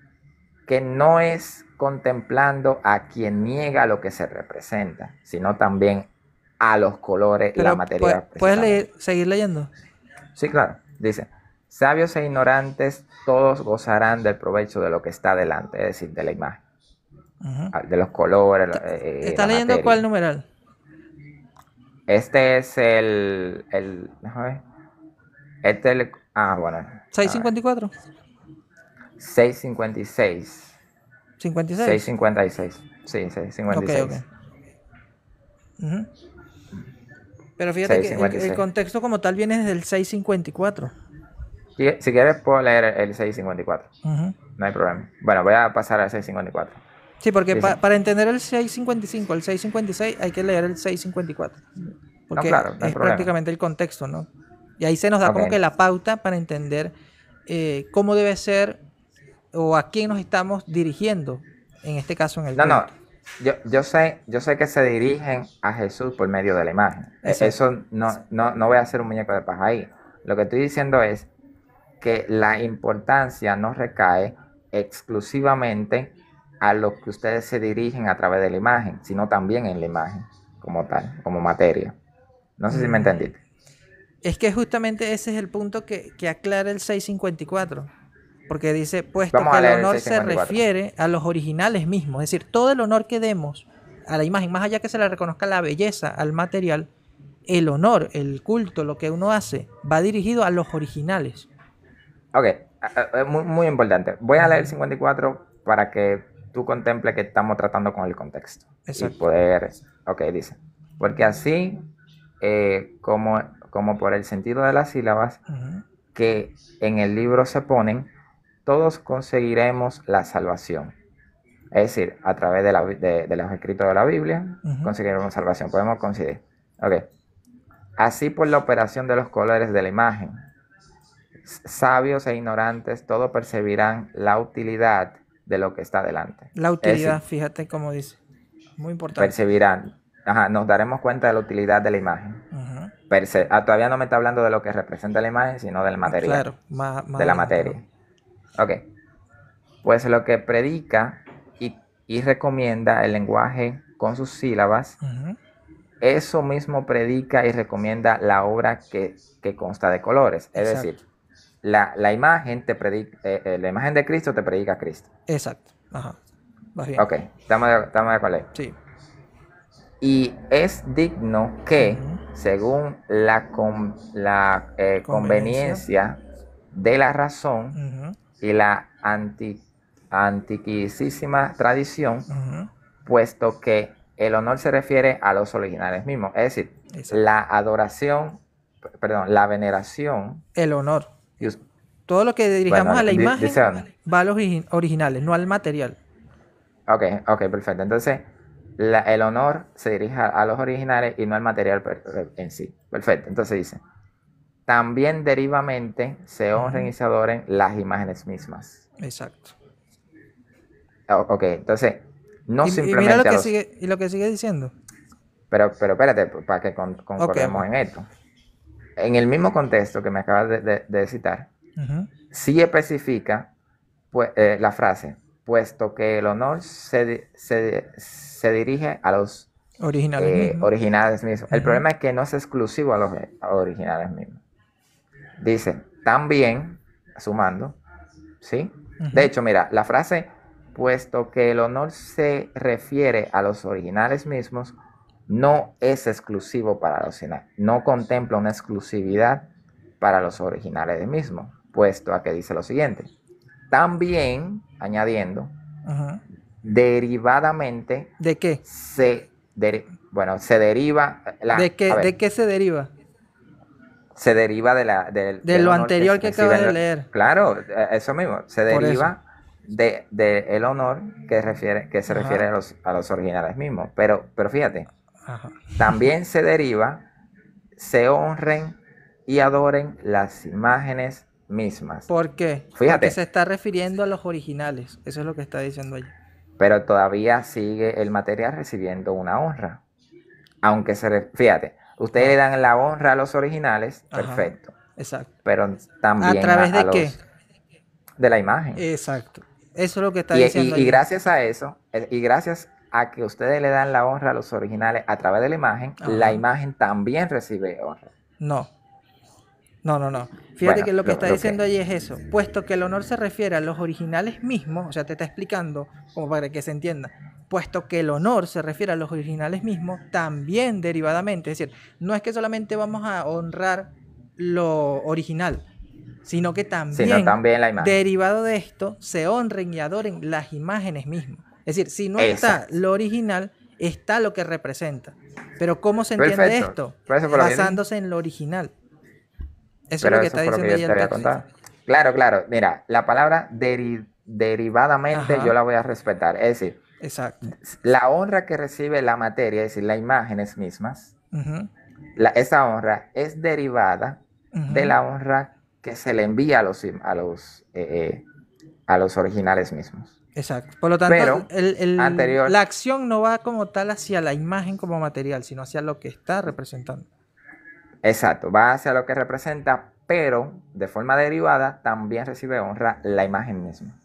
que no es contemplando a quien niega lo que se representa, sino también a los colores y la Pero materia puedes precisamente. seguir leyendo. Sí, claro. Dice, sabios e ignorantes, todos gozarán del provecho de lo que está delante, es decir, de la imagen, Ujú. de los colores, ¿Estás la leyendo cuál materia. numeral? Este es déjame ver. Este es bueno, a ver. 654. 656. 56. 656. Sí, 656. Ok, ok. Ujú. Pero fíjate que el 656. contexto como tal viene desde el 654. Si quieres, puedo leer el 654. Ujú. No hay problema. Bueno, voy a pasar al 654. Sí, porque Dice, para entender el 655, el 656, hay que leer el 654. no, Porque claro, no hay es problema. prácticamente el contexto, ¿no? Y ahí se nos da como que Ok. la pauta para entender cómo debe ser o a quién nos estamos dirigiendo, en este caso en el No, no. culto. Yo sé que se dirigen a Jesús por medio de la imagen. Exacto. Eso no voy a hacer un muñeco de paja ahí. Lo que estoy diciendo es que la importancia no recae exclusivamente a lo que ustedes se dirigen a través de la imagen, sino también en la imagen como tal, como materia. No sé si me Mm, entendiste. Es que justamente ese es el punto que aclara el 654. Porque dice, puesto Vamos que a el leer el honor se 654. refiere a los originales mismos, es decir, todo el honor que demos a la imagen, más allá que se le reconozca la belleza al material, el honor, el culto, lo que uno hace, va dirigido a los originales. Ok, muy, muy importante. Voy a leer el Ujú. 54 para que tú contemples que estamos tratando con el contexto y Exacto. poder, ok, dice, porque así como por el sentido de las sílabas Ujú. que en el libro se ponen, todos conseguiremos la salvación. Es decir, a través de los escritos de la Biblia, Ujú. conseguiremos salvación. Podemos coincidir. Ok. Así por la operación de los colores de la imagen, sabios e ignorantes, todos percibirán la utilidad de lo que está delante. La Es utilidad, decir, fíjate cómo dice. Muy importante. percibirán, nos daremos cuenta de la utilidad de la imagen. Ujú. Todavía no me está hablando de lo que representa la imagen, sino del material, Claro, más de la adelante. Ajá. materia. Ok, pues lo que predica y recomienda el lenguaje con sus sílabas, Ujú. eso mismo predica y recomienda la obra que consta de colores. Es decir, Exacto. la imagen la imagen de Cristo te predica a Cristo. Exacto. Ajá. Vas bien. Ok, estamos de acuerdo. Sí. Y es digno que, Ujú. según la Conveniencia. conveniencia de la razón Ujú. y la antiquísima tradición, Ujú. puesto que el honor se refiere a los originales mismos, es decir, Exacto. la adoración, perdón, la veneración, El honor. y Todo lo que bueno, dirijamos a la dice imagen honor. va a los originales, no al material. Ok, perfecto. Entonces, el honor se dirige a los originales y no al material en sí. Perfecto. Entonces dice, también derivamente se honren Ujú. y se adoren las imágenes mismas. Exacto. Ok, entonces, no Y mira lo simplemente a que los... sigue, y lo que sigue diciendo. Pero espérate, para que Ok, concordemos ok. en esto. En el mismo contexto que me acabas de citar, Ujú. sí especifica pues, la frase, puesto que el honor se dirige a los Originales mismos. originales mismos. El Ujú. problema es que no es exclusivo a los originales mismos. Dice, también, sumando, ¿sí? De Ujú. hecho, mira, la frase, puesto que el honor se refiere a los originales mismos, no es exclusivo para los originales. No contempla una exclusividad para los originales mismos, puesto a que dice lo siguiente. También, añadiendo, Ujú. derivadamente ¿De qué? se deriva, a ¿De ver, qué se deriva? se deriva De del lo honor que anterior se que recibe. acabas de leer. Claro, eso mismo, se Por eso. deriva el honor que se refiere Ajá. a los originales mismos. Pero fíjate, Ajá. también se deriva, se honren y adoren las imágenes mismas. ¿Por qué? Porque se Fíjate, está refiriendo a los originales. Eso es lo que está diciendo allí. pero todavía sigue el material recibiendo una honra. Aunque fíjate, ustedes le Ajá. dan la honra a los originales, Ajá. perfecto, Exacto. pero ¿A también través a de qué? los de la imagen. Exacto. Eso es lo que está Y, diciendo y allí. gracias a eso, y gracias a que ustedes le dan la honra a los originales a través de la Ajá. imagen también recibe honra. No, no. Fíjate Bueno, que lo que está lo diciendo que... allí es eso. Puesto que el honor se refiere a los originales mismos, o sea, te está explicando, como para que se entienda. Puesto que el honor se refiere a los originales mismos, también derivadamente. Es decir, no es que solamente vamos a honrar lo original, sino que Sino también, también la imagen. derivado de esto, se honren y adoren las imágenes mismas. Es decir, si no está Exacto. lo original, está lo que representa. Pero ¿cómo se entiende Perfecto. esto? Por eso fue lo que yo dije. Basándose en lo original. Eso es lo Pero que eso está fue lo que diciendo yo ahí te el había texto. contado. Claro, claro. Mira, la palabra derivadamente yo Ajá, la voy a respetar. Es decir, exacto. la honra que recibe la materia, es decir, las imágenes mismas, Ujú, esa honra es derivada de ujú, la honra que se le envía a los originales mismos. exacto. Por lo tanto, Pero, anterior, la acción no va como tal hacia la imagen como material, sino hacia lo que está representando. exacto, va hacia lo que representa, pero de forma derivada también recibe honra la imagen misma.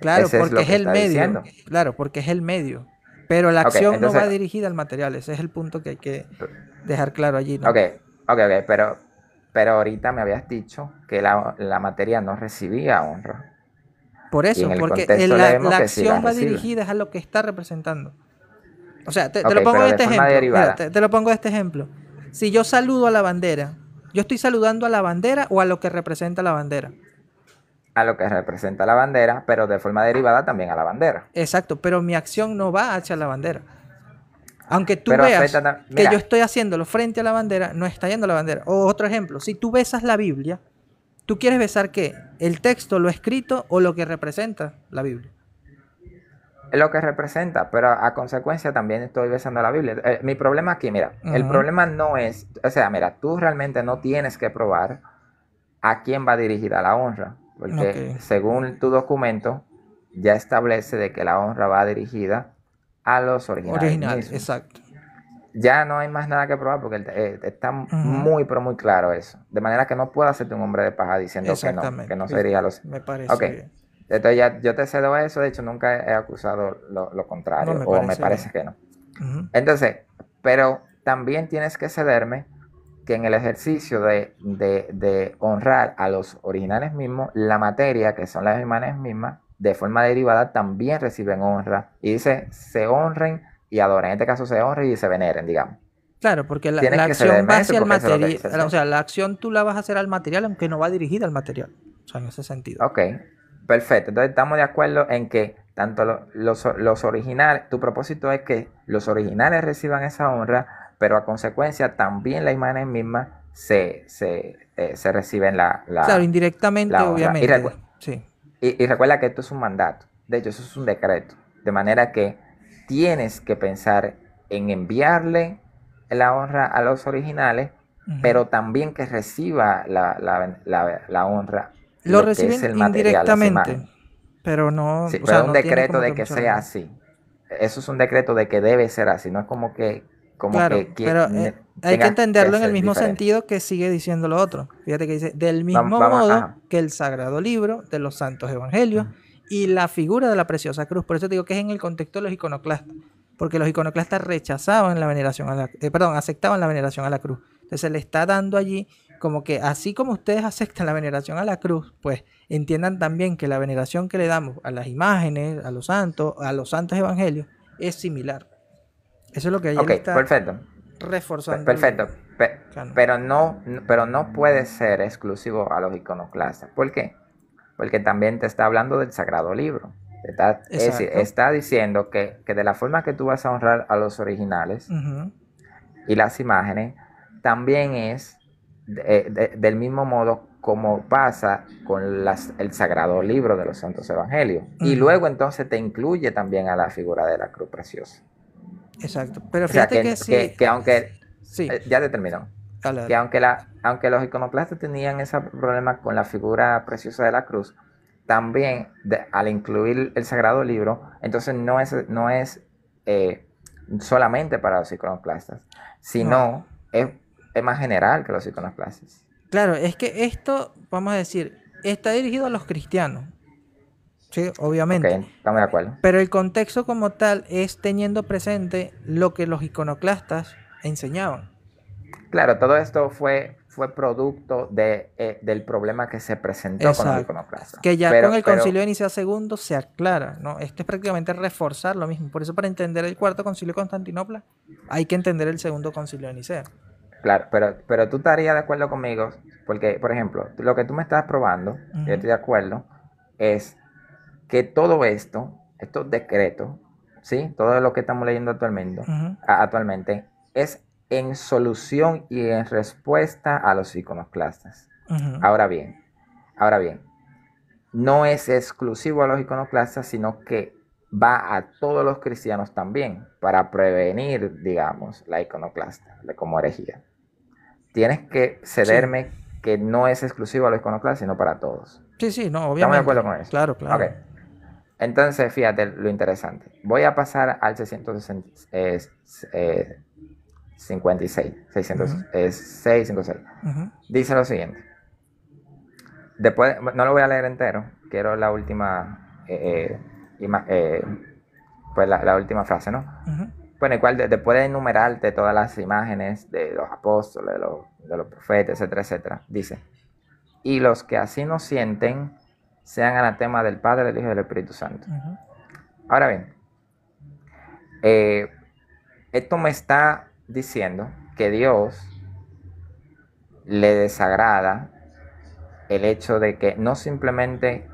Claro, Ese es porque lo es que el está medio. diciendo. Claro, porque es el medio. Pero la Ok, acción no entonces, va dirigida al material. Ese es el punto que hay que dejar claro allí, ¿no? ok, ok, pero ahorita me habías dicho que la materia no recibía honra. Por Y en eso, el porque contexto la leemos que sí la acción va recibe. dirigida a lo que está representando. O sea, te Ok, lo pongo pero en de este forma ejemplo. Mira, derivada te lo pongo en este ejemplo. Si yo saludo a la bandera, ¿yo estoy saludando a la bandera o a lo que representa la bandera? a lo que representa la bandera, pero de forma derivada también a la bandera. Exacto, pero mi acción no va hacia la bandera. Aunque tú Pero veas afecta, que yo mira, estoy haciéndolo frente a la bandera, no está yendo a la bandera. O otro ejemplo, si tú besas la Biblia, ¿tú quieres besar qué? ¿El texto, lo escrito o lo que representa la Biblia? es lo que representa, pero a consecuencia también estoy besando la Biblia. Mi problema aquí, mira, el Ujú, problema no es, o sea, mira, tú realmente no tienes que probar a quién va dirigida la honra, ok. porque según tu documento ya establece de que la honra va dirigida a los originales Original, mismos. exacto. Ya no hay más nada que probar porque está Ujú, muy, pero muy claro eso. De manera que no puedo hacerte un hombre de paja diciendo que exactamente, no ¿viste? sería los... Me Ok, parece bien. entonces ya yo te cedo eso, de hecho nunca he acusado lo No, contrario, me o me parece parece bien. que no. Ujú. Entonces, pero también tienes que cederme que en el ejercicio de honrar a los originales mismos, la materia, que son las imágenes mismas, de forma derivada también reciben honra. Y dice, se honren y adoren. En este caso se honren y se veneren, digamos. Claro, porque Tienes la que acción va cederme eso hacia el porque eso es lo que material, dice el o texto. sea, la acción tú la vas a hacer al material, aunque no va dirigida al material. O sea, en ese sentido. Ok, perfecto. Entonces estamos de acuerdo en que tanto los originales, tu propósito es que los originales reciban esa honra, pero a consecuencia también las imágenes mismas se reciben Claro, indirectamente, la honra. Y, obviamente. Sí. y recuerda que esto es un mandato, de hecho eso es un decreto, de manera que tienes que pensar en enviarle la honra a los originales, Ujú. pero también que reciba la honra Lo lo que es reciben el material, las indirectamente, imágenes. pero no, Sí, o pero sea, es un no tiene decreto como que de que mucha sea relevancia. así. Eso es un decreto de que debe ser así, no es como Claro, que, pero hay que tenga que entenderlo en el ser mismo diferente. sentido que sigue diciendo lo otro. Fíjate que dice, del Vamos, mismo vamos, modo ajá. que el sagrado libro de los santos evangelios y la figura de la preciosa cruz. Por eso te digo que es en el contexto de los iconoclastas, porque los iconoclastas rechazaban la veneración a la, perdón, aceptaban la veneración a la cruz. Entonces se le está dando allí como que así como ustedes aceptan la veneración a la cruz, pues entiendan también que la veneración que le damos a las imágenes, a los santos evangelios, es similar. Eso es lo que ahí él Ok, está perfecto. reforzando Perfecto. canon. Pero no puede ser exclusivo a los iconoclastas. ¿Por qué? Porque también te está hablando del sagrado libro. Es decir, Exacto. está diciendo que de la forma que tú vas a honrar a los originales Ujú, y las imágenes, también es del mismo modo como pasa con el sagrado libro de los santos evangelios. Y ujú, luego entonces te incluye también a la figura de la cruz preciosa. exacto. Pero O sea, fíjate que sí. que aunque, Sí, ya determinó, dale, que dale. aunque los iconoclastas tenían ese problema con la figura preciosa de la cruz, también al incluir el sagrado libro, entonces no es eh, solamente para los iconoclastas, No. sino es más general que los iconoclastas. Claro, es que esto, vamos a decir, está dirigido a los cristianos. Sí, Ok, obviamente. estamos de acuerdo. Pero el contexto como tal es teniendo presente lo que los iconoclastas enseñaban. Claro, todo esto fue producto del problema que se presentó con los Exacto. iconoclastas. Que ya con Pero, el pero, Concilio de Nicea II se aclara, ¿no? Esto es prácticamente reforzar lo mismo. Por eso para entender el cuarto Concilio de Constantinopla hay que entender el segundo Concilio de Nicea. claro, pero tú estarías de acuerdo conmigo, porque, por ejemplo, lo que tú me estás probando, yo Ujú, estoy de acuerdo, es que todo esto, estos decretos, ¿sí? Todo lo que estamos leyendo ujú, actualmente, es en solución y en respuesta a los iconoclastas. ujú, Ahora bien, ahora bien, no es exclusivo a los iconoclastas, sino que va a todos los cristianos también, para prevenir, digamos, la iconoclasta como herejía. Tienes que sí, cederme que no es exclusivo a los iconoclastas, sino para todos. sí, sí, no, ¿Estamos de obviamente. acuerdo con eso? Claro, Ok. claro. Entonces, fíjate lo interesante. Voy a pasar al 656. Ujú, 656. ujú, Dice lo siguiente. Después, no lo voy a leer entero. Quiero la última, pues la última frase, ¿no? ujú, Bueno, el cual después de enumerarte todas las imágenes de los apóstoles, de los profetas, etcétera, etcétera, dice, y los que así no sienten, sean anatema del Padre, del Hijo y del Espíritu Santo. ujú. Ahora bien, eh, esto me está diciendo que Dios le desagrada el hecho de que no simplemente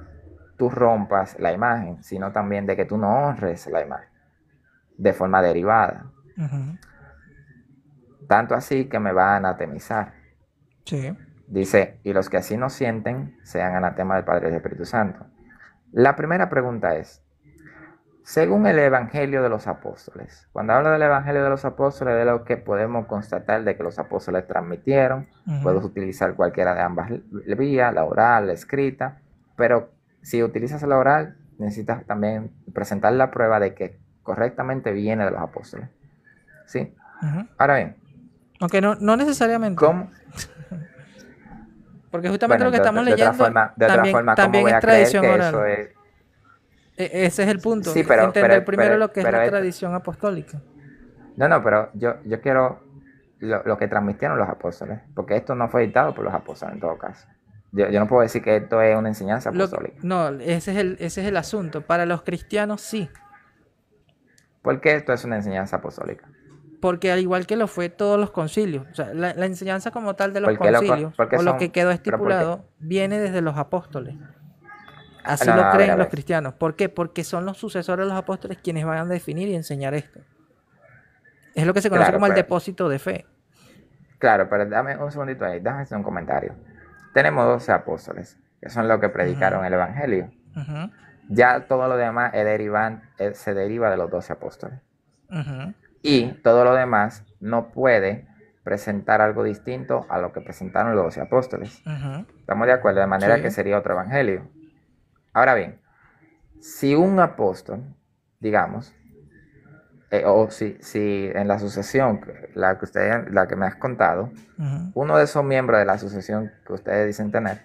tú rompas la imagen, sino también de que tú no honres la imagen de forma derivada. Ujú, Tanto así que me va a anatemizar. sí. Dice, y los que así no sienten, sean anatema del Padre y del Espíritu Santo. La primera pregunta es, según el Evangelio de los Apóstoles, cuando hablo del Evangelio de los Apóstoles, de lo que podemos constatar de que los apóstoles transmitieron, Ujú, puedes utilizar cualquiera de ambas vías, la oral, la escrita, pero si utilizas la oral, necesitas también presentar la prueba de que correctamente viene de los apóstoles. ¿Sí? ujú. Ahora bien, Aunque no, no necesariamente. ¿cómo? Porque justamente Bueno, lo que estamos de otra leyendo forma, también, ¿cómo también voy es a creer tradición que eso oral. es? Ese es el punto. Sí, pero, Entender pero, primero pero, lo que es la pero tradición apostólica. no, pero yo quiero lo que transmitieron los apóstoles, porque esto no fue dictado por los apóstoles en todo caso. Yo no puedo decir que esto es una enseñanza apostólica, No, ese es el asunto. Para los cristianos sí. porque esto es una enseñanza apostólica. Porque al igual que lo fue todos los concilios, o sea, la enseñanza como tal de los Porque, concilios, porque o lo que son, quedó pero porque, estipulado, viene desde los apóstoles. Así no, no, lo a creen los ver, cristianos. ¿Por qué? Porque son los sucesores de los apóstoles quienes van a definir y enseñar esto. Es lo que se conoce claro, como el pero, depósito de fe. claro, pero dame un segundito ahí, déjame hacer un comentario. Tenemos 12 apóstoles, que son los que Ujú, predicaron el Evangelio. ujú, Ya todo lo demás se deriva de los 12 apóstoles. ujú, Y todo lo demás no puede presentar algo distinto a lo que presentaron los 12 apóstoles. ujú. ¿Estamos de acuerdo? De manera que Sí. sería otro evangelio. Ahora bien, si un apóstol, digamos, o si en la sucesión, la que me has contado, Ujú. uno de esos miembros de la sucesión que ustedes dicen tener,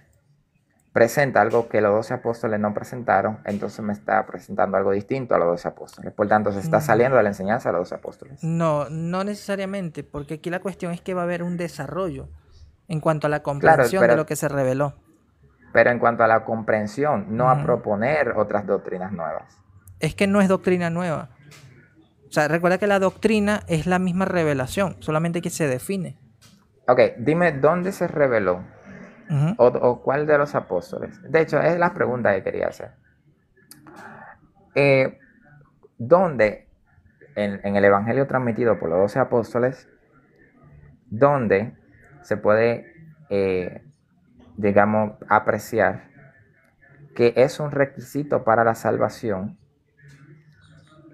presenta algo que los 12 apóstoles no presentaron, entonces me está presentando algo distinto a los 12 apóstoles. Por tanto, se está Mm, saliendo de la enseñanza de los 12 apóstoles. no, no necesariamente, porque aquí la cuestión es que va a haber un desarrollo en cuanto a la Claro, comprensión de lo que se reveló. pero en cuanto a la comprensión, no a Ujú. proponer otras doctrinas nuevas. Es que no es doctrina nueva. O sea, recuerda que la doctrina es la misma revelación, solamente que se define. Ok, dime dónde se reveló Ujú, o cuál de los apóstoles. De hecho, es la pregunta que quería hacer. Eh, ¿Dónde en el Evangelio transmitido por los 12 apóstoles, dónde se puede, eh, digamos, apreciar que es un requisito para la salvación,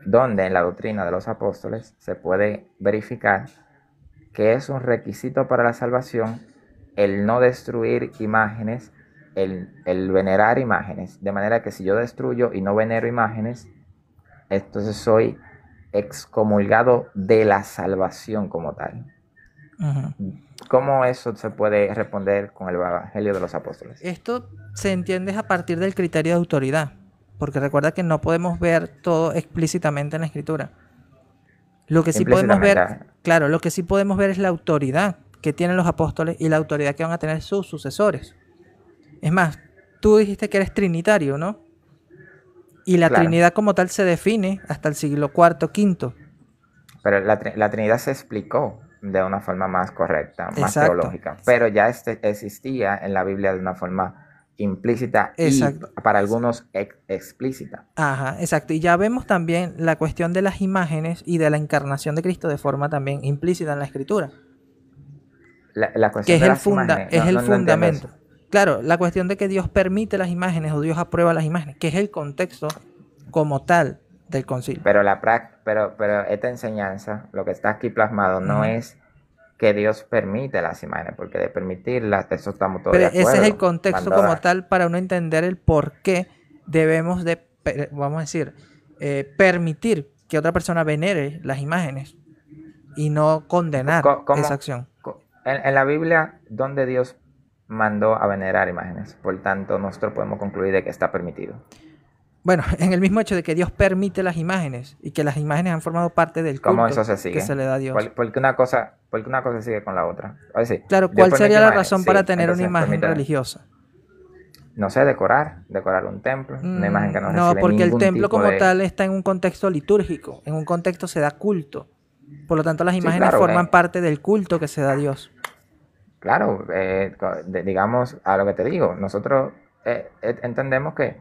donde en la doctrina de los apóstoles se puede verificar que es un requisito para la salvación el no destruir imágenes, el venerar imágenes, de manera que si yo destruyo y no venero imágenes, entonces soy excomulgado de la salvación como tal? ujú. ¿Cómo eso se puede responder con el Evangelio de los Apóstoles? Esto se entiende a partir del criterio de autoridad. porque recuerda que no podemos ver todo explícitamente en la Escritura. Lo que sí podemos Implícitamente. ver, claro, lo que sí podemos ver es la autoridad que tienen los apóstoles y la autoridad que van a tener sus sucesores. Es más, tú dijiste que eres trinitario, ¿no? Y la Claro, Trinidad como tal se define hasta el siglo IV, V. pero la Trinidad se explicó de una forma más correcta, más Exacto, teológica, pero ya existía en la Biblia de una forma implícita y exacto. para algunos explícita. Ajá, exacto. Y ya vemos también la cuestión de las imágenes y de la encarnación de Cristo de forma también implícita en la Escritura, La que cuestión de las imágenes, es el no entiendo fundamento. eso. Claro, la cuestión de que Dios permite las imágenes o Dios aprueba las imágenes, que es el contexto como tal del concilio. Pero esta enseñanza, lo que está aquí plasmado, no Ujú. es que Dios permite las imágenes, porque de permitirlas, eso estamos todos Pero de ese es el acuerdo. contexto Mandó como tal para uno entender el por qué debemos de, vamos a decir, permitir que otra persona venere las imágenes y no condenar esa acción. En la Biblia, donde Dios mandó a venerar imágenes, por tanto, nosotros podemos concluir de que está permitido. Bueno, en el mismo hecho de que Dios permite las imágenes y que las imágenes han formado parte del ¿Cómo culto eso se que se sigue? le da a Dios. Porque una cosa sigue con la otra. Es decir, Claro, Dios ¿cuál permite sería la imágenes, razón para sí, tener una entonces imagen permite, religiosa? no sé, decorar un templo, una imagen que no No, recibe porque el ningún templo tipo como de... tal está en un contexto litúrgico, en un contexto se da culto. Por lo tanto, las Sí, imágenes claro, forman parte del culto que se da a Dios. claro, digamos a lo que te digo, nosotros entendemos que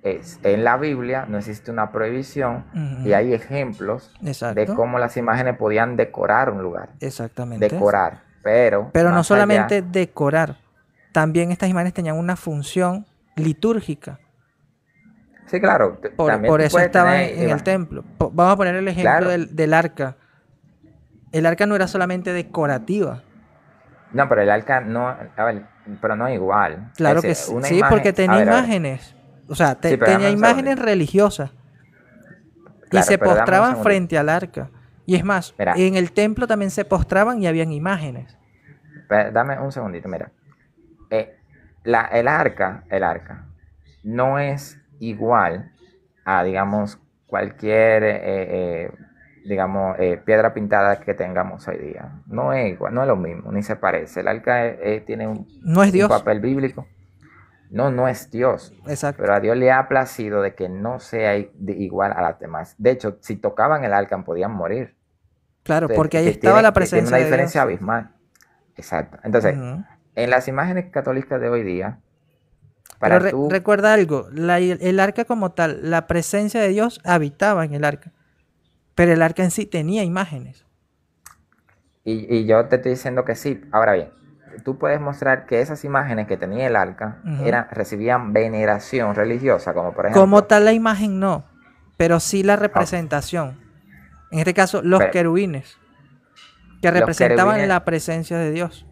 en la Biblia no existe una prohibición y Ujú. hay ejemplos de Exacto, cómo las imágenes podían decorar un lugar, exactamente. decorar, pero Pero no más solamente allá, decorar, también estas imágenes tenían una función litúrgica. sí, claro, también Por tú eso puedes estaban tener, en el templo. Vamos a poner el ejemplo claro, del arca. El arca no era solamente decorativa. no, pero el arca no, a ver, pero no igual, es Claro que decir, sí, una sí, porque imagen, tenía a ver, imágenes. O sea, sí, pero tenía dame un imágenes segundito, religiosas. Y claro, se pero dame un postraban segundito, frente al arca. Y es más, mira, en el templo también se postraban y habían imágenes. dame un segundito, mira. eh, el arca, no es igual a, digamos, cualquier, digamos, piedra pintada que tengamos hoy día. No es igual, no es lo mismo, ni se parece. El arca tiene No es un Dios. papel bíblico. No, no es Dios. Exacto. Pero a Dios le ha placido de que no sea igual a las demás. De hecho, si tocaban el arca podían morir. Claro, porque ahí Que estaba la tiene presencia una de diferencia Dios. abismal. Exacto. Entonces, Ujú. en las imágenes católicas de hoy día, Pero para tú, recuerda algo, el arca como tal, la presencia de Dios habitaba en el arca, pero el arca en sí tenía imágenes. y yo te estoy diciendo que sí. Ahora bien, tú puedes mostrar que esas imágenes que tenía el arca Ujú. recibían veneración religiosa, como por Como ejemplo, tal la imagen no, pero sí la oh, representación. En este caso, los pero, querubines, que los representaban querubines, la presencia de Dios.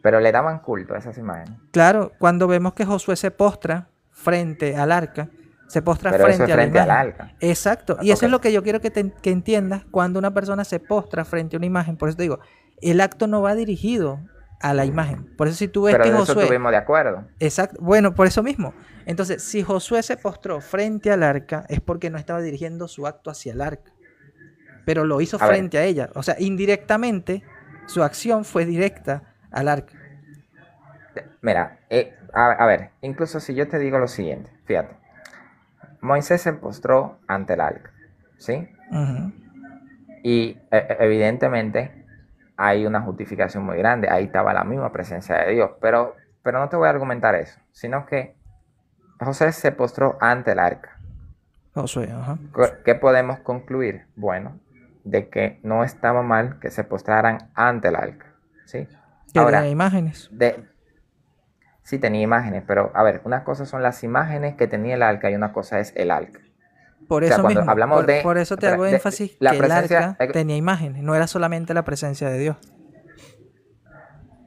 pero le daban culto a esas imágenes. Claro, cuando vemos que Josué se postra frente al arca, se postra Pero eso es frente a la frente al imagen. arca. Exacto. Y Ok. eso es lo que yo quiero que entiendas cuando una persona se postra frente a una imagen. Por eso te digo, el acto no va dirigido a la imagen. Por eso si tú ves Pero que de eso Josué, estuvimos de acuerdo. exacto, bueno, por eso mismo. Entonces, si Josué se postró frente al arca, es porque no estaba dirigiendo su acto hacia el arca, pero lo hizo A ver, frente a ella. O sea, indirectamente, su acción fue directa al arca. mira, a ver, incluso si yo te digo lo siguiente, fíjate, Moisés se postró ante el arca, ¿sí? Ujú. Y evidentemente hay una justificación muy grande, ahí estaba la misma presencia de Dios, pero no te voy a argumentar eso, sino que José se postró ante el arca. Josué, ajá. ¿Qué podemos concluir? Bueno, de que no estaba mal que se postraran ante el arca, ¿sí? Que tenía Ahora, imágenes. sí tenía imágenes, pero a ver, una cosa son las imágenes que tenía el arca y una cosa es el arca. Por O sea, eso cuando mismo, hablamos por eso te hago de énfasis la que el presencia, arca tenía imágenes, no era solamente la presencia de Dios.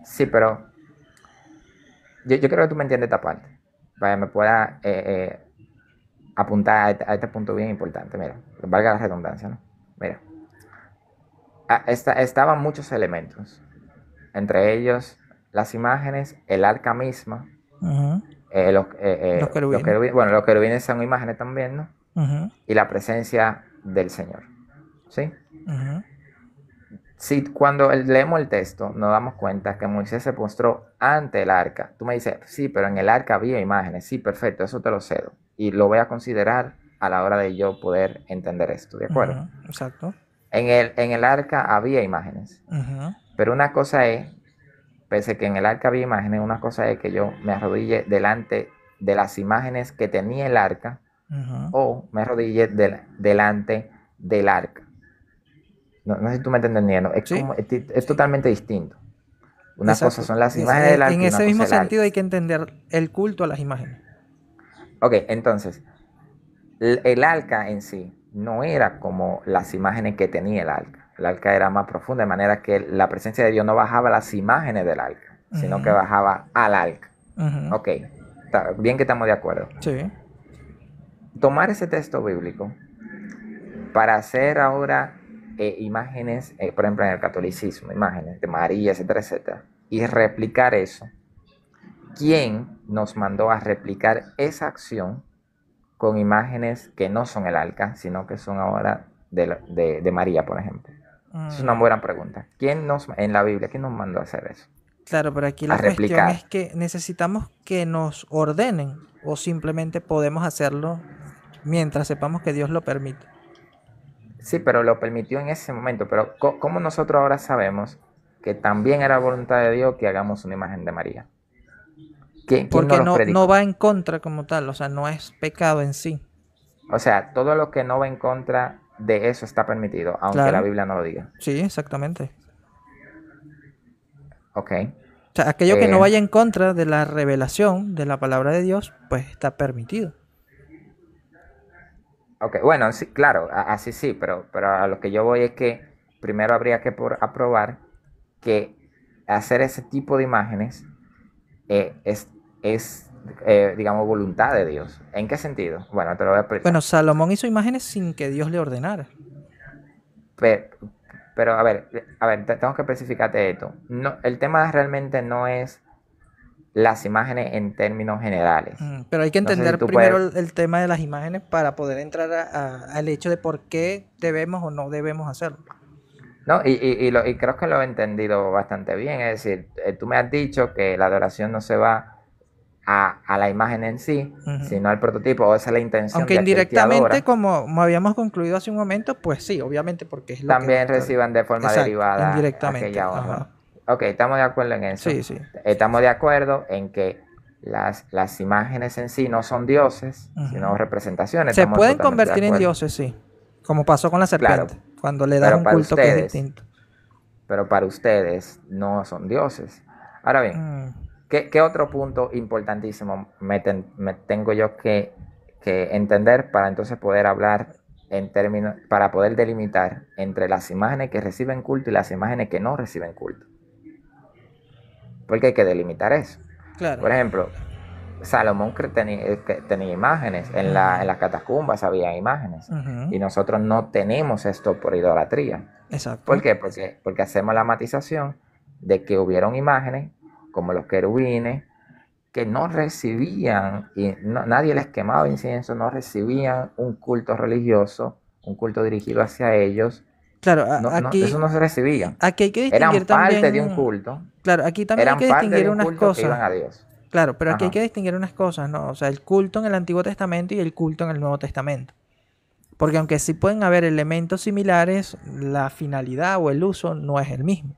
sí, pero yo creo que tú me entiendes esta parte, para que me pueda apuntar a este punto bien importante. Mira, valga la redundancia, ¿no? Mira, estaban muchos elementos, entre ellos las imágenes, el arca misma, Ujú. Los querubines. Bueno, los querubines son imágenes también, ¿no? Ujú, Y la presencia del Señor. ¿Sí? ujú, Si cuando leemos el texto nos damos cuenta que Moisés se postró ante el arca. Tú me dices, sí, pero en el arca había imágenes. Sí, perfecto, eso te lo cedo. Y lo voy a considerar a la hora de yo poder entender esto, ¿de acuerdo? ujú, exacto. En el arca había imágenes. Ujú, Pero una cosa es, pese que en el arca había imágenes, una cosa es que yo me arrodille delante de las imágenes que tenía el arca ujú. o me arrodille delante del arca. No sé si tú me estás entendiendo. Sí, Es sí. totalmente distinto. Una cosa Exacto. son las imágenes del En arca y una ese cosa mismo es el arca. sentido hay que entender el culto a las imágenes. Ok, entonces, el arca en sí no era como las imágenes que tenía el arca. El arca era más profunda, de manera que la presencia de Dios no bajaba a las imágenes del arca, sino que Ujú, bajaba al arca. ujú. Ok, bien que estamos de acuerdo. Sí. Tomar ese texto bíblico para hacer ahora imágenes, por ejemplo en el catolicismo, imágenes de María, etcétera, etcétera, y replicar eso. ¿Quién nos mandó a replicar esa acción con imágenes que no son el arca, sino que son ahora de María, por ejemplo? Esa es una Mm, buena pregunta. En la Biblia, quién nos mandó a hacer eso? claro, pero aquí A la cuestión replicar. es que necesitamos que nos ordenen o simplemente podemos hacerlo mientras sepamos que Dios lo permite. Sí, pero lo permitió en ese momento. Pero ¿cómo nosotros ahora sabemos que también era voluntad de Dios que hagamos una imagen de María? ¿Quién nos Porque lo no predicó? va en contra como tal, o sea, no es pecado en sí. O sea, todo lo que no va en contra de eso está permitido, aunque la Claro, Biblia no lo diga. sí, exactamente. Ok. O sea, aquello que no Eh, vaya en contra de la revelación de la palabra de Dios, pues está permitido. ok, bueno, sí, claro, así sí, pero a lo que yo voy es que primero habría que aprobar que hacer ese tipo de imágenes es, digamos, voluntad de Dios. ¿En qué sentido? Bueno, te lo voy a explicar. Bueno, Salomón hizo imágenes sin que Dios le ordenara. Pero, pero a ver, tengo que especificarte esto. No, el tema realmente no es las imágenes en términos generales. Pero hay que No sé si entender tú primero puedes. el tema de las imágenes para poder entrar al hecho de por qué debemos o no debemos hacerlo. No, y creo que lo he entendido bastante bien. Es decir, tú me has dicho que la adoración no se va a la imagen en sí, Ujú. sino al prototipo, o esa es la intención Aunque de aquel que indirectamente, adora, como habíamos concluido hace un momento, pues sí, obviamente, porque es lo que también nuestra... reciban de forma Exacto, derivada indirectamente. aquella honra. Ajá. Ok, estamos de acuerdo en eso. Sí, sí. Estamos de acuerdo en que las imágenes en sí no son dioses, sino Ujú. representaciones. Se Estamos pueden totalmente de convertir en acuerdo. dioses, sí. Como pasó con la Claro, serpiente, cuando le das pero un para culto que es ustedes, distinto. pero para ustedes no son dioses. Ahora bien, Mm, ¿qué otro punto importantísimo me tengo yo que entender para entonces poder hablar en términos, para poder delimitar entre las imágenes que reciben culto y las imágenes que no reciben culto? Porque hay que delimitar eso. claro. Por ejemplo, Salomón tenía imágenes, en Ujú, las catacumbas había imágenes, ujú. y nosotros no tenemos esto por idolatría. ¿Por Exacto. qué? Porque hacemos la matización de que hubieron imágenes como los querubines que no recibían, y nadie les quemaba incienso, no recibían un culto religioso, un culto dirigido hacia ellos. Claro, No, no, eso aquí, no se recibía. aquí hay que distinguir Eran parte de un también, culto, claro, aquí también hay que eran parte distinguir de un unas culto que cosas. iban a Dios. Claro, pero aquí hay Ajá. que distinguir unas cosas, ¿no? O sea, el culto en el Antiguo Testamento y el culto en el Nuevo Testamento. Porque aunque sí pueden haber elementos similares, la finalidad o el uso no es el mismo.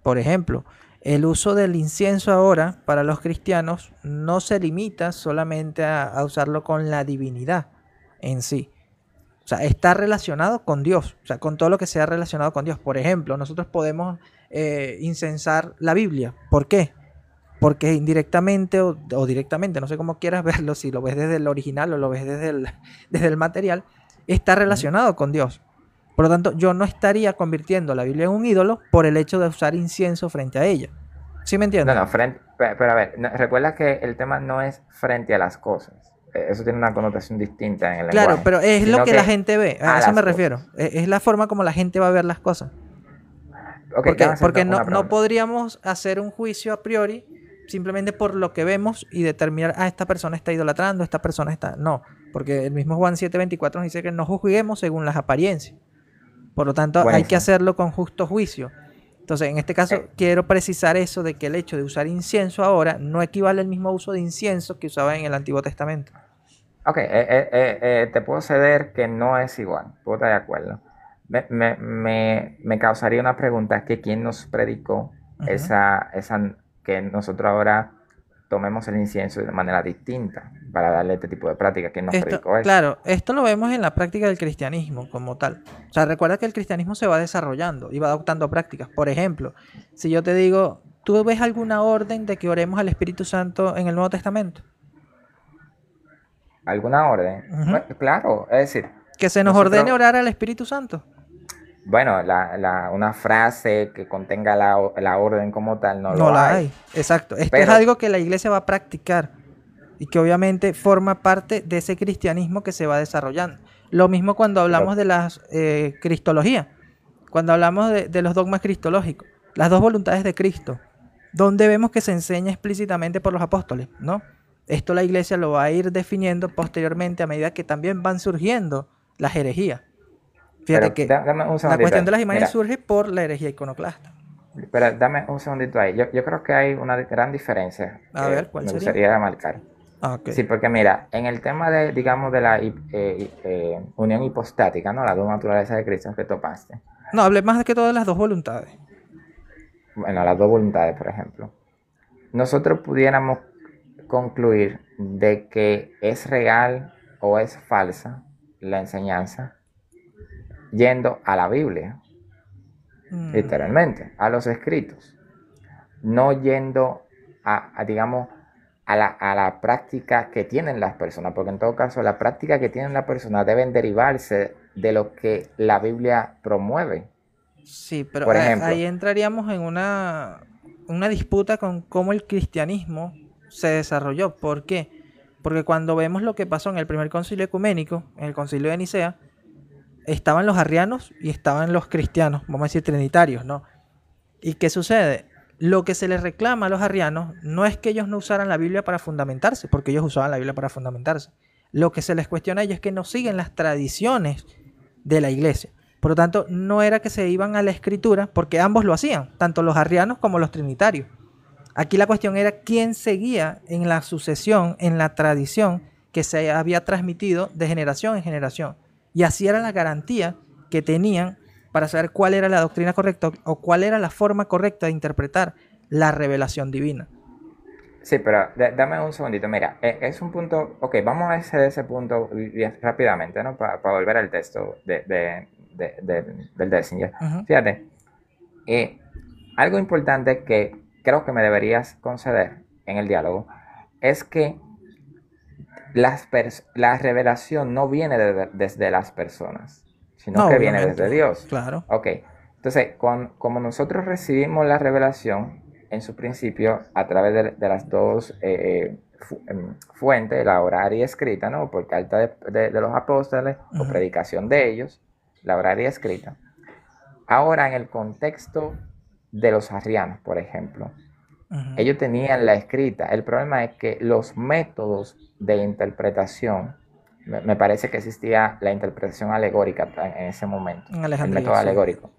Por ejemplo, el uso del incienso ahora para los cristianos no se limita solamente a usarlo con la divinidad en sí. O sea, está relacionado con Dios, o sea, con todo lo que sea relacionado con Dios. Por ejemplo, nosotros podemos incensar la Biblia. ¿Por qué? Porque indirectamente o directamente, no sé cómo quieras verlo, si lo ves desde el original o lo ves desde el material, está Ujú. relacionado con Dios. Por lo tanto, yo no estaría convirtiendo la Biblia en un ídolo por el hecho de usar incienso frente a ella. ¿Sí me No, entiendes? no, pero a ver, recuerda que el tema no es frente a las cosas. Eso tiene una connotación distinta en el Claro, lenguaje, pero es lo sino que la que gente ve, a a eso me las refiero. cosas. Es la forma como la gente va a ver las cosas. Ok, ¿Por déjame qué? hacerte Porque una no pregunta. podríamos hacer un juicio a priori simplemente por lo que vemos y determinar, esta persona está idolatrando, esta persona está... No, porque el mismo Juan 7:24 nos dice que no juzguemos según las apariencias. Por lo tanto, hay que Buenísimo. hacerlo con justo juicio. Entonces, en este caso, Eh, quiero precisar eso de que el hecho de usar incienso ahora no equivale al mismo uso de incienso que usaba en el Antiguo Testamento. ok, te puedo ceder que no es igual, puedo estar de acuerdo. Me causaría una pregunta que quién nos predicó Ujú. que nosotros ahora tomemos el incienso de manera distinta para darle este tipo de práctica. ¿Quién nos Esto, predicó eso? claro, esto lo vemos en la práctica del cristianismo como tal. O sea, recuerda que el cristianismo se va desarrollando y va adoptando prácticas. Por ejemplo, si yo te digo, ¿tú ves alguna orden de que oremos al Espíritu Santo en el Nuevo Testamento? ¿Alguna orden? Ujú. Bueno, claro, es decir, Que se nos ordene nosotros, orar al Espíritu Santo. bueno, una frase que contenga la orden como tal no No lo la hay, hay. Exacto. Esto es pero, algo que la iglesia va a practicar y que obviamente forma parte de ese cristianismo que se va desarrollando. Lo mismo cuando hablamos pero, de la cristología, cuando hablamos de los dogmas cristológicos, las dos voluntades de Cristo, donde vemos que se enseña explícitamente por los apóstoles, ¿no? Esto la iglesia lo va a ir definiendo posteriormente a medida que también van surgiendo las herejías. Fíjate que dame un la segundito cuestión de ahí. las imágenes Mira, surge por la herejía iconoclasta. pero dame un segundito ahí. Yo creo que hay una gran diferencia A ver, que ¿cuál me sería? gustaría marcar. Ah, ok. Sí, porque mira, en el tema de, digamos, de la unión hipostática, ¿no? Las dos naturalezas de Cristo que topaste. No, hablé más que todo de las dos voluntades. Bueno, las dos voluntades, por ejemplo. Nosotros pudiéramos concluir de que es real o es falsa la enseñanza yendo a la Biblia, Mm, literalmente, a los escritos, no yendo digamos, a la práctica que tienen las personas, porque en todo caso la práctica que tienen las personas deben derivarse de lo que la Biblia promueve. sí, pero Por ahí ejemplo, entraríamos en una disputa con cómo el cristianismo se desarrolló. ¿Por qué? Porque cuando vemos lo que pasó en el primer concilio ecuménico, en el concilio de Nicea, estaban los arrianos y estaban los cristianos, vamos a decir trinitarios, ¿no? ¿Y qué sucede? Lo que se les reclama a los arrianos no es que ellos no usaran la Biblia para fundamentarse, porque ellos usaban la Biblia para fundamentarse. Lo que se les cuestiona a ellos es que no siguen las tradiciones de la iglesia. Por lo tanto, no era que se iban a la escritura, porque ambos lo hacían, tanto los arrianos como los trinitarios. Aquí la cuestión era quién seguía en la sucesión, en la tradición que se había transmitido de generación en generación. Y así era la garantía que tenían para saber cuál era la doctrina correcta o cuál era la forma correcta de interpretar la revelación divina. sí, pero dame un segundito. Mira, es un punto, ok, vamos a ese punto bien rápidamente, ¿no? Para volver al texto del Dessinger. Ujú, Fíjate, eh, algo importante que creo que me deberías conceder en el diálogo es que la revelación no viene desde las personas, sino no, que viene obviamente, desde Dios. claro. Ok, entonces, como nosotros recibimos la revelación en su principio a través de las dos fuentes, la oral y escrita, ¿no? Por carta de los apóstoles o Ujú, predicación de ellos, la oral y escrita. Ahora, en el contexto de los arrianos, por ejemplo, ujú, ellos tenían la escrita. El problema es que los métodos de interpretación, me parece que existía la interpretación alegórica en ese momento, en el Alejandría, método sí. alegórico.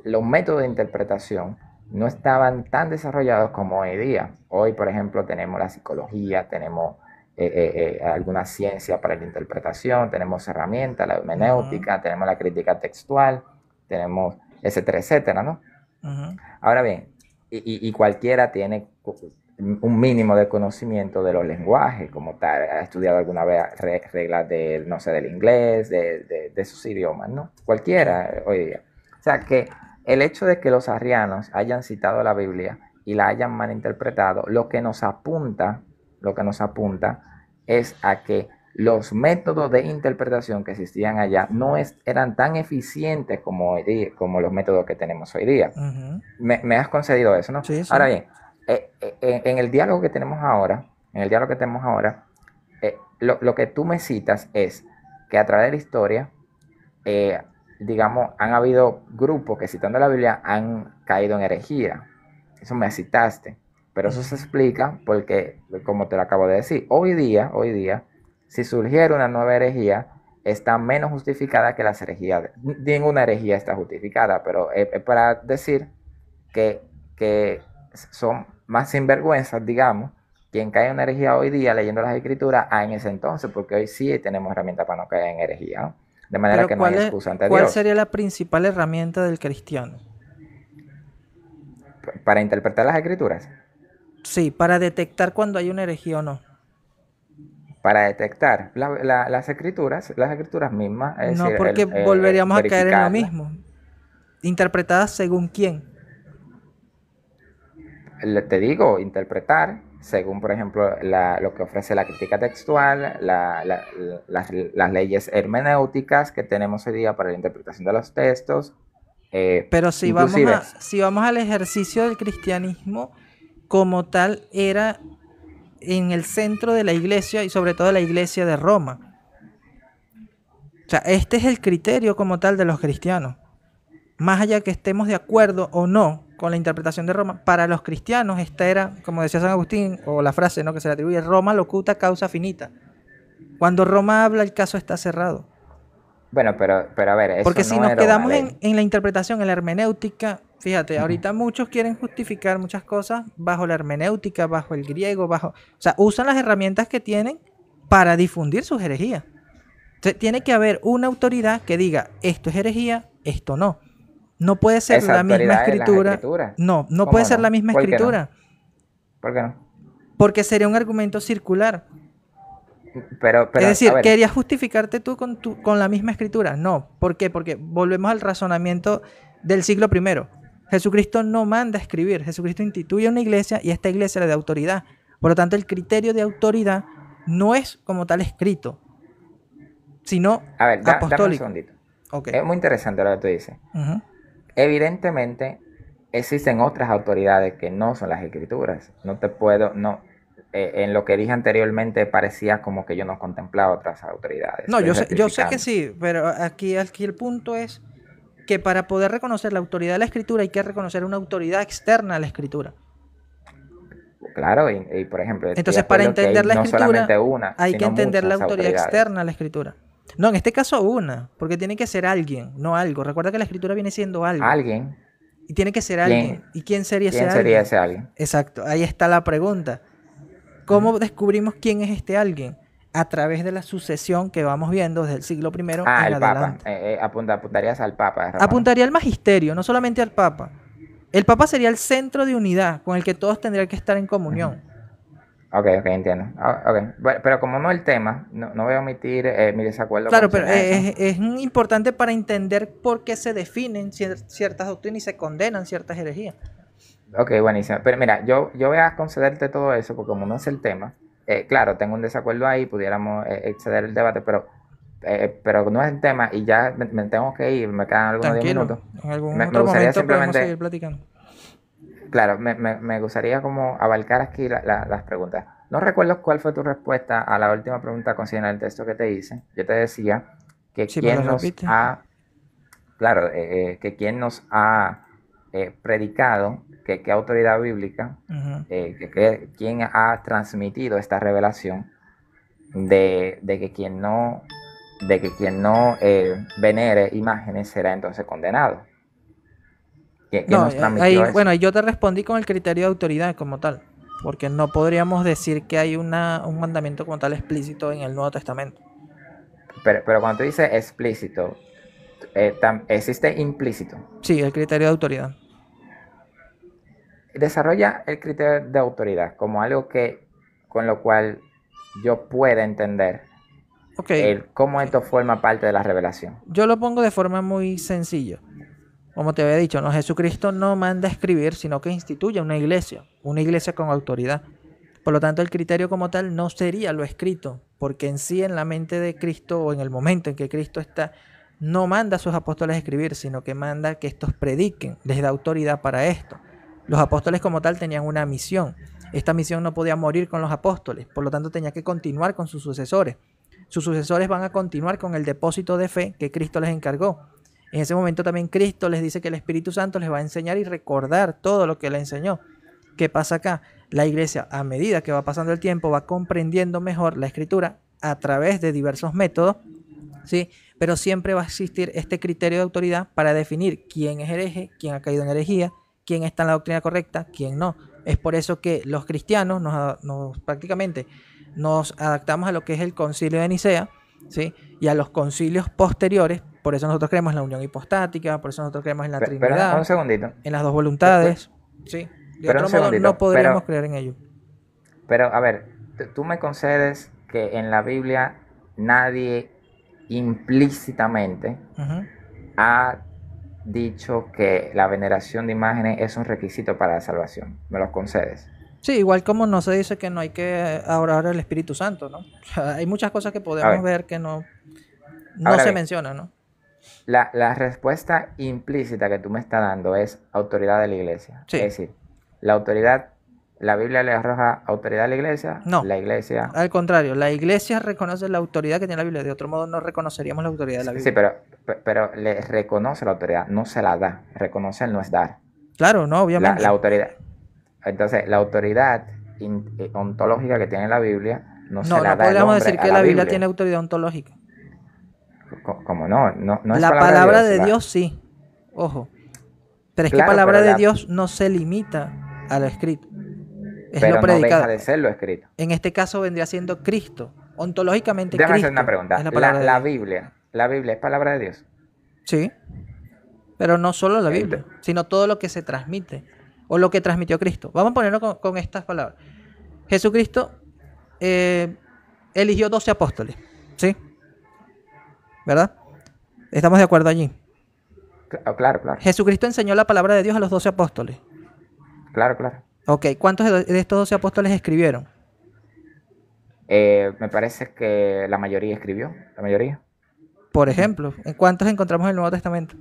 Los métodos de interpretación no estaban tan desarrollados como hoy día. Hoy, por ejemplo, tenemos la psicología, tenemos alguna ciencia para la interpretación, tenemos herramientas, la Ujú, hermenéutica, tenemos la crítica textual, tenemos etcétera, etcétera, ¿no? ujú. Ahora bien, y cualquiera tiene un mínimo de conocimiento de los lenguajes, como tal, ha estudiado alguna vez reglas de, no sé, del inglés, de sus idiomas, ¿no? Sí. Cualquiera hoy día. O sea que el hecho de que los arrianos hayan citado la Biblia y la hayan malinterpretado, lo que nos apunta es a que los métodos de interpretación que existían allá no eran tan eficientes como, hoy día, como los métodos que tenemos hoy día. Ujú. Me has concedido eso, ¿no? Sí, Ahora sí. bien, en el diálogo que tenemos ahora, lo que tú me citas es que a través de la historia, digamos, han habido grupos que citando la Biblia han caído en herejía. Eso me citaste. Pero eso se explica porque, como te lo acabo de decir, hoy día, si surgiera una nueva herejía, está menos justificada que las herejías. Ninguna herejía está justificada, pero es para decir que, que son más sinvergüenzas, digamos, quien cae en una herejía hoy día leyendo las escrituras en ese entonces, porque hoy sí tenemos herramientas para no caer en herejía, ¿no? De manera Pero que no hay excusa ante ¿cuál Dios. sería la principal herramienta del cristiano? Para interpretar las escrituras, Sí, para detectar cuando hay una herejía o no. para detectar las escrituras mismas, es No, decir, porque volveríamos a caer en lo verificarlas. mismo. Interpretadas según quién. Te digo, interpretar según, por ejemplo, lo que ofrece la crítica textual, las leyes hermenéuticas que tenemos hoy día para la interpretación de los textos. Pero Inclusive, si vamos al ejercicio del cristianismo como tal, era en el centro de la iglesia y sobre todo la iglesia de Roma. O sea, este es el criterio como tal de los cristianos. Más allá que estemos de acuerdo o no con la interpretación de Roma, para los cristianos esta era, como decía San Agustín, o la frase, ¿no?, que se le atribuye, Roma locuta causa finita. Cuando Roma habla, el caso está cerrado. bueno, pero a ver, eso Porque si no nos era una quedamos ley. en la interpretación, en la hermenéutica, fíjate, ahorita muchos quieren justificar muchas cosas bajo la hermenéutica, bajo el griego, o sea, usan las herramientas que tienen para difundir sus herejías. Entonces, tiene que haber una autoridad que diga, esto es herejía, esto no. No puede ser Esa la misma autoridad es las escritura. escrituras. No puede ¿Cómo ser la no? misma ¿Por qué no? escritura, ¿Por qué no? porque sería un argumento circular. Pero, Es a decir, ver, ¿querías justificarte tú con la misma escritura? No. ¿Por qué? Porque volvemos al razonamiento del siglo I. Jesucristo no manda a escribir. Jesucristo instituye una iglesia y esta iglesia le da autoridad. Por lo tanto, el criterio de autoridad no es como tal escrito, sino a ver, dame un apostólico. segundito. Ok. Es muy interesante lo que tú dices. Ujú. Evidentemente, existen otras autoridades que no son las escrituras. No te puedo, no. En lo que dije anteriormente parecía como que yo no contemplaba otras autoridades. No, Estoy yo sé que rectificando. sí, pero aquí el punto es que para poder reconocer la autoridad de la escritura hay que reconocer una autoridad externa a la escritura. Claro, y por ejemplo, estoy de Entonces, para acuerdo que hay entender la no escritura solamente una, hay que sino entender la muchas autoridad autoridades. externa a la escritura. No, en este caso una, porque tiene que ser alguien, no algo. Recuerda que la escritura viene siendo algo. Alguien, Y tiene que ser alguien. ¿Y quién sería ese ¿quién sería alguien? ese alguien? Exacto, ahí está la pregunta. ¿Cómo descubrimos quién es este alguien? A través de la sucesión que vamos viendo desde el siglo I Ah, en el Papa. adelante. Apuntarías al Papa de Roma, ¿no? Apuntaría al magisterio, no solamente al Papa. El Papa sería el centro de unidad con el que todos tendrían que estar en comunión. Ok, entiendo. Ok. Pero como no el tema, no voy a omitir mi desacuerdo Claro, con pero eso. es importante para entender por qué se definen ciertas doctrinas y se condenan ciertas herejías. Ok, buenísimo. Pero mira, yo voy a concederte todo eso, porque como no es el tema, claro, tengo un desacuerdo ahí, pudiéramos exceder el debate, pero no es el tema y ya me tengo que ir, me quedan algunos 10 Tranquilo, minutos. en algún Me otro gustaría momento podemos simplemente, seguir platicando. claro, me gustaría como abarcar aquí las preguntas. No recuerdo cuál fue tu respuesta a la última pregunta considerando el texto que te hice. Yo te decía que Si me lo quién nos repite. ha, claro, que quién nos ha predicado, que qué autoridad bíblica, Ujú. quién ha transmitido esta revelación de que quien no, venere imágenes será entonces condenado. ¿Quién No, nos transmitió eso? bueno, yo te respondí con el criterio de autoridad como tal, porque no podríamos decir que hay un mandamiento como tal explícito en el Nuevo Testamento. Pero cuando tú dices explícito, existe implícito. Sí, el criterio de autoridad. Desarrolla el criterio de autoridad como algo con lo cual yo pueda entender Ok, cómo esto forma parte de la revelación. yo lo pongo de forma muy sencilla. Como te había dicho, no, Jesucristo no manda a escribir, sino que instituye una iglesia con autoridad. Por lo tanto, el criterio como tal no sería lo escrito, porque en sí, en la mente de Cristo o en el momento en que Cristo está, no manda a sus apóstoles a escribir, sino que manda que estos prediquen, les da autoridad para esto. Los apóstoles como tal tenían una misión. Esta misión no podía morir con los apóstoles, por lo tanto tenía que continuar con sus sucesores. Sus sucesores van a continuar con el depósito de fe que Cristo les encargó. En ese momento también Cristo les dice que el Espíritu Santo les va a enseñar y recordar todo lo que le enseñó. ¿Qué pasa acá? La iglesia, a medida que va pasando el tiempo, va comprendiendo mejor la escritura a través de diversos métodos, ¿sí? Pero siempre va a existir este criterio de autoridad para definir quién es hereje, quién ha caído en herejía, quién está en la doctrina correcta, quién no. Es por eso que los cristianos prácticamente nos adaptamos a lo que es el concilio de Nicea, ¿sí? Y a los concilios posteriores. Por eso nosotros creemos en la unión hipostática, por eso nosotros creemos en la Pero un Trinidad, segundito. en las dos voluntades, ¿sí? De Pero otro un modo segundito. no podríamos creer en ello. Pero a ver, tú me concedes que en la Biblia nadie implícitamente Ujú. ha dicho que la veneración de imágenes es un requisito para la salvación. ¿Me lo concedes? Sí, igual como no se dice que no hay que orar al Espíritu Santo, ¿no? O sea, hay muchas cosas que A podemos ver, ver que no ahora se bien, mencionan, ¿no? la respuesta implícita que tú me estás dando es autoridad de la iglesia. Sí. Es decir, la autoridad, la Biblia le arroja autoridad a la iglesia, No. la iglesia... Al contrario, la iglesia reconoce la autoridad que tiene la Biblia. De otro modo no reconoceríamos la autoridad de la Sí, Biblia. pero le reconoce la autoridad, no se la da. Reconocer no es dar. Claro, no, obviamente. La autoridad. Entonces, la autoridad ontológica que tiene la Biblia no se No, la no da el podríamos hombre decir a que la la Biblia Biblia. tiene autoridad ontológica. ¿Cómo no? No es La palabra palabra de de Dios. Dios sí. Ojo. Pero es que Claro, palabra pero de la- Dios no se limita a lo escrito. Es pero lo no deja predicado. de ser lo escrito. En este caso vendría siendo Cristo. Ontológicamente Déjame hacer Cristo una pregunta. es la palabra de La Dios. Biblia es palabra de Dios. Sí, pero no solo la Ent- Biblia, sino todo lo que se transmite o lo que transmitió Cristo. Vamos a ponerlo con estas palabras. Jesucristo eligió 12 apóstoles, ¿sí? ¿Verdad? Estamos de acuerdo allí. Claro. Jesucristo enseñó la palabra de Dios a los 12 apóstoles. Claro. Ok, ¿cuántos de estos 12 apóstoles escribieron? Me parece que la mayoría escribió. La mayoría. Por ejemplo, ¿en cuántos encontramos en el Nuevo Testamento?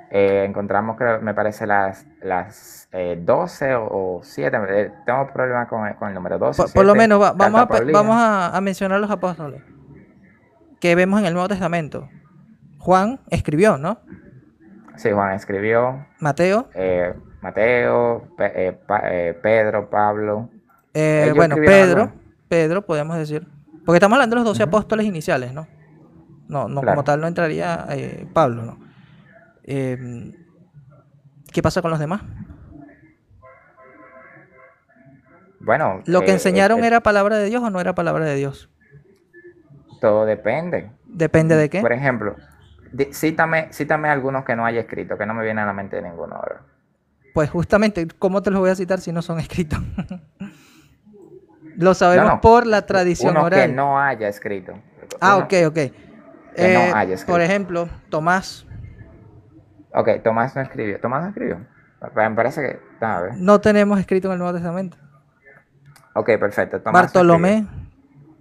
Encontramos, creo, me parece, las 12 o 7. Tengo problemas con el número 12. Por lo 7, menos carta Paulina. vamos a mencionar los apóstoles que vemos en el Nuevo Testamento. Juan escribió, ¿no? Sí, Juan escribió. Mateo. Mateo, Pedro, Pablo. Ellos Bueno, escribieron algo. Pedro, podemos decir. Porque estamos hablando de los 12 Ujú. apóstoles iniciales, ¿no? No, Claro. como tal no entraría Pablo, ¿no? ¿Qué pasa con los demás? Bueno, ¿Lo que enseñaron era palabra de Dios o no era palabra de Dios? todo depende. Depende de qué. Por ejemplo, cítame algunos que no haya escrito, que no me viene a la mente ninguno ahora. Pues justamente, ¿cómo te los voy a citar si no son escritos? Lo sabemos No. por la tradición Uno oral. que no haya escrito. Ah, Uno ok. que no haya escrito. Por ejemplo, Tomás. Ok, Tomás no escribió. ¿Tomás no escribió? Me parece que... A ver. No tenemos escrito en el Nuevo Testamento. Ok, perfecto. Tomás no Bartolomé. escribió.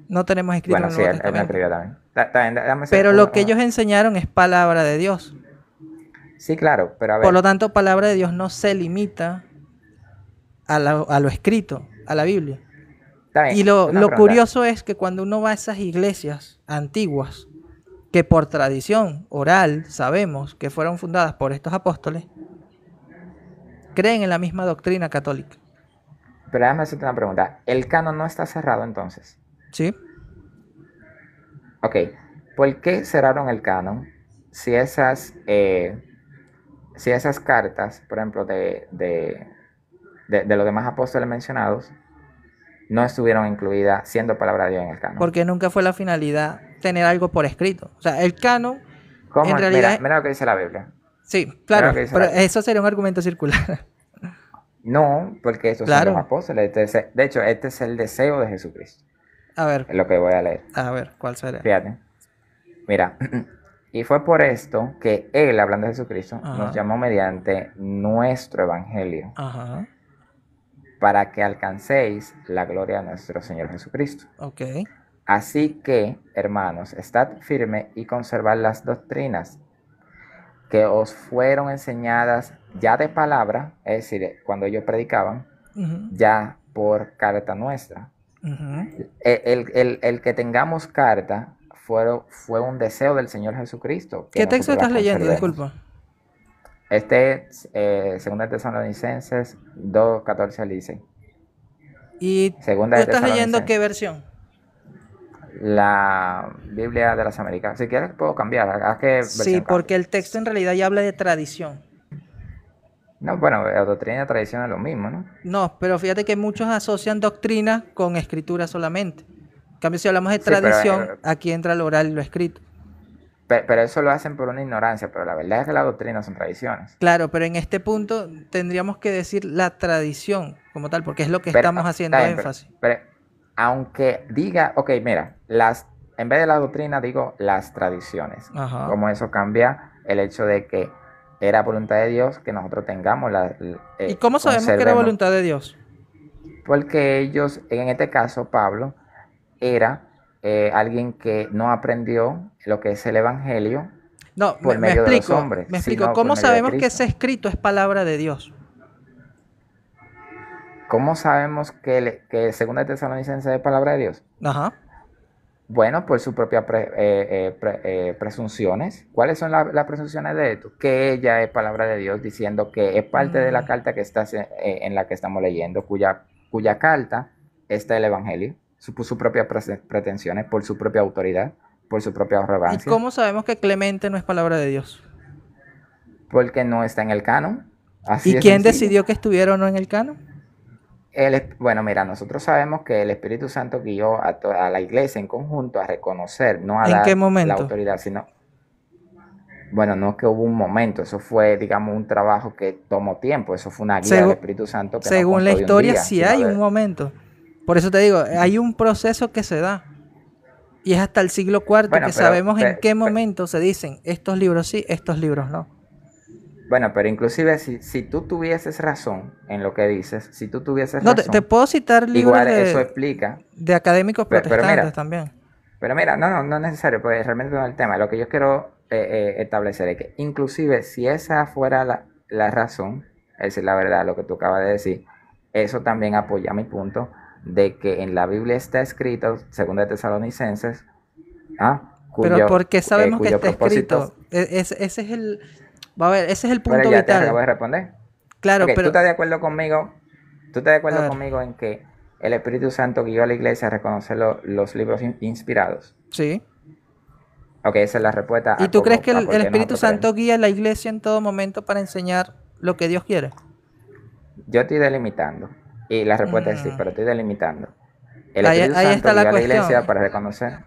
No tenemos escrito Bueno, en el sí, Nuevo él no Testamento. escribió también. Está bien, déjame hacer Pero lo que ellos enseñaron es palabra de Dios. Sí, claro, pero a ver. Por lo tanto, palabra de Dios no se limita a lo escrito, a la Biblia. Está bien, Y lo una pregunta. curioso es que cuando uno va a esas iglesias antiguas, que por tradición oral sabemos que fueron fundadas por estos apóstoles, creen en la misma doctrina católica. Pero déjame hacerte una pregunta. ¿El canon no está cerrado entonces? ¿Sí? Ok. ¿Por qué cerraron el canon si esas cartas, por ejemplo, de los demás apóstoles mencionados, no estuvieron incluidas siendo palabra de Dios en el canon? Porque nunca fue la finalidad tener algo por escrito. O sea, el canon, ¿Cómo? en realidad... Mira lo que dice la Biblia. Sí, claro, Mira lo que dice pero la Biblia. eso sería un argumento circular. No, porque estos Claro. son los apóstoles. De hecho, este es el deseo de Jesucristo. A ver, Es lo que voy a leer. ¿cuál será? Fíjate. Mira, y fue por esto que Él, hablando de Jesucristo, Ajá. nos llamó mediante nuestro evangelio Ajá, para que alcancéis la gloria de nuestro Señor Jesucristo. ok. Así que, hermanos, estad firmes y conservad las doctrinas que os fueron enseñadas ya de palabra, es decir, cuando ellos predicaban, Ujú, ya por carta nuestra. ujú. El que tengamos carta fue un deseo del Señor Jesucristo. que ¿Qué texto nosotros la estás leyendo? conservemos. Disculpa. Este es 2 Tesalonicenses 2, 14 al 16. ¿Y Segunda tú de estás leyendo Tesalonicenses. qué versión? La Biblia de las Américas. Si quieres puedo cambiar. ¿A qué Sí, versión porque cambio? el texto en realidad ya habla de tradición. No, bueno, la doctrina y tradición es lo mismo, ¿no? No, pero fíjate que muchos asocian doctrina con escritura solamente. En cambio, si hablamos de Sí, tradición, aquí entra lo oral y lo escrito. pero eso lo hacen por una ignorancia, pero la verdad es que la doctrina son tradiciones. Claro, pero en este punto tendríamos que decir la tradición como tal, porque es lo que Pero, estamos está haciendo bien, énfasis. pero aunque diga, ok, mira, en vez de la doctrina digo las tradiciones. Ajá. Como eso cambia el hecho de que era voluntad de Dios que nosotros tengamos, ¿Y cómo sabemos que era conservemos, voluntad de Dios? porque ellos, en este caso, Pablo, era alguien que no aprendió lo que es el Evangelio No, por me medio de los explico, hombres, me explico. sino por ¿Cómo medio de sabemos que Cristo. ese escrito es palabra de Dios? ¿Cómo sabemos que 2 Tesalonicenses es palabra de Dios? Ajá. Bueno, por sus propias presunciones. ¿Cuáles son las presunciones de esto? Que ella es palabra de Dios, diciendo que es parte de la carta que está en la que estamos leyendo, cuya carta está el Evangelio, por sus propias pretensiones, por su propia autoridad, por su propia ¿Y arrogancia, cómo sabemos que Clemente no es palabra de Dios? porque no está en el canon. Así ¿Y de quién sencillo. decidió que estuviera o no en el canon? Bueno, mira, nosotros sabemos que el Espíritu Santo guió a la iglesia en conjunto a reconocer, no a ¿En qué dar la momento? autoridad, sino, bueno, no es que hubo un momento, eso fue, digamos, un trabajo que tomó tiempo, eso fue una guía del Segu- Espíritu Santo que no según la contó de un historia, día, sí sino hay un de... momento. Por eso te digo, hay un proceso que se da. Y es hasta el siglo IV Bueno, que sabemos en qué momento se dicen estos libros sí, estos libros no. bueno, pero inclusive si tú tuvieses razón en lo que dices, si tú tuvieses No, te razón, puedo citar libros igual eso explica, de académicos pero protestantes mira, también. no es necesario, porque realmente no es el tema. Lo que yo quiero establecer es que inclusive si esa fuera la razón, es decir, la verdad, lo que tú acabas de decir, eso también apoya mi punto de que en la Biblia está escrito, según de Tesalonicenses, Pero ¿por qué sabemos que cuyo está propósito... escrito? Ese es el... Va a ver, ese es el Pero punto ya te acabo vital. de responder. Ok, Claro, ¿tú pero... estás de acuerdo conmigo? ¿Tú estás de A acuerdo ver, conmigo en que el Espíritu Santo guió a la iglesia a reconocer los libros inspirados? sí. Ok, esa es la respuesta ¿Y tú crees que a por el qué Espíritu nosotros creemos. Santo guía a la iglesia en todo momento para enseñar lo que Dios quiere? Yo estoy delimitando. Y la respuesta es sí, Mm, pero estoy delimitando. El ahí, Espíritu ahí Santo está la guió a la cuestión. iglesia para reconocer.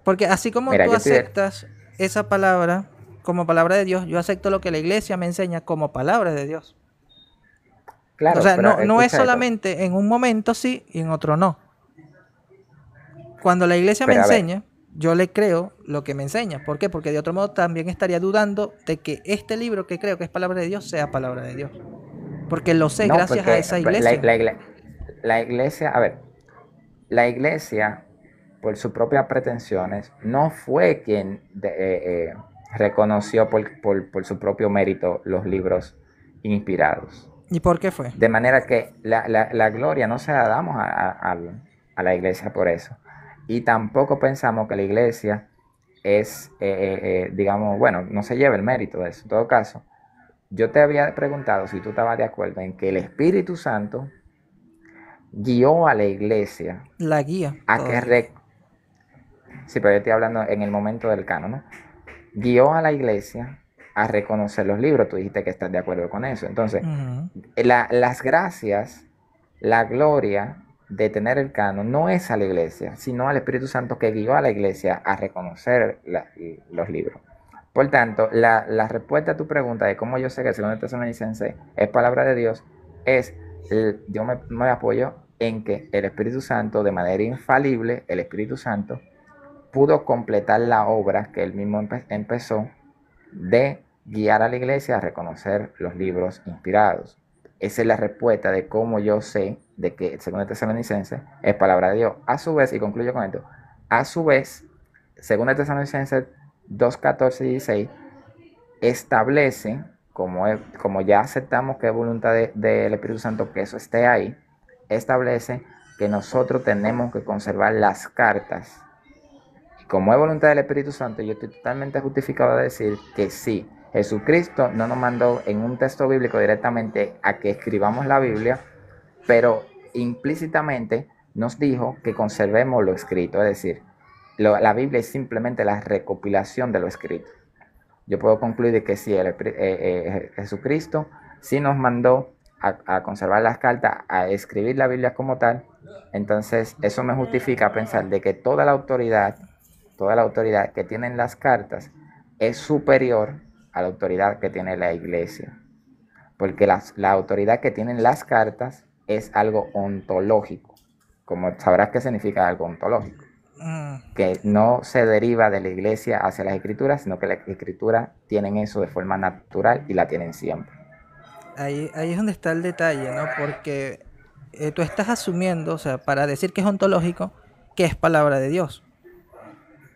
Porque así como Mira, tú yo estoy aceptas esa palabra como palabra de Dios, yo acepto lo que la iglesia me enseña como palabra de Dios. O claro, sea, pero no es escucha esto. solamente en un momento sí y en otro no. Cuando la iglesia me Pero a ver, enseña, yo le creo lo que me enseña. ¿Por qué? Porque de otro modo también estaría dudando de que este libro que creo que es palabra de Dios sea palabra de Dios. Porque lo sé no, gracias a porque esa iglesia. la iglesia, a ver, la iglesia, por sus propias pretensiones, no fue quien reconoció por su propio mérito los libros inspirados. ¿Y por qué fue? De manera que la gloria no se la damos a la iglesia por eso. Y tampoco pensamos que la iglesia es, digamos, bueno, no se lleva el mérito de eso. En todo caso, yo te había preguntado si tú estabas de acuerdo en que el Espíritu Santo guió a la iglesia La guía a que... todavía. Sí, pero yo estoy hablando en el momento del canon, ¿no? Guió a la iglesia a reconocer los libros. Tú dijiste que estás de acuerdo con eso. Entonces, Ujú. las gracias, la gloria de tener el canon no es a la iglesia, sino al Espíritu Santo que guió a la iglesia a reconocer los libros. Por tanto, la respuesta a tu pregunta de cómo yo sé que el 2 Tesalonicenses es palabra de Dios es, yo me apoyo en que el Espíritu Santo, de manera infalible, el Espíritu Santo pudo completar la obra que él mismo empezó de guiar a la iglesia a reconocer los libros inspirados. Esa es la respuesta de cómo yo sé de que el 2 Tesalonicenses es palabra de Dios. A su vez, y concluyo con esto, a su vez, 2 Tesalonicenses 2, 14 y 16 establece, como ya aceptamos que es voluntad del Espíritu Santo que eso esté ahí, establece que nosotros tenemos que conservar las cartas. Como es voluntad del Espíritu Santo, yo estoy totalmente justificado de decir que sí, Jesucristo no nos mandó en un texto bíblico directamente a que escribamos la Biblia, pero implícitamente nos dijo que conservemos lo escrito, es decir, la Biblia es simplemente la recopilación de lo escrito. Yo puedo concluir de que sí, Jesucristo sí nos mandó a conservar las cartas, a escribir la Biblia como tal. Entonces eso me justifica pensar de que toda la autoridad que tienen las cartas es superior a la autoridad que tiene la iglesia, porque la autoridad que tienen las cartas es algo ontológico, como sabrás qué significa algo ontológico, que no se deriva de la iglesia hacia las escrituras, sino que las escrituras tienen eso de forma natural y la tienen siempre. Ahí es donde está el detalle, ¿no? Porque tú estás asumiendo, o sea, para decir que es ontológico, que es palabra de Dios.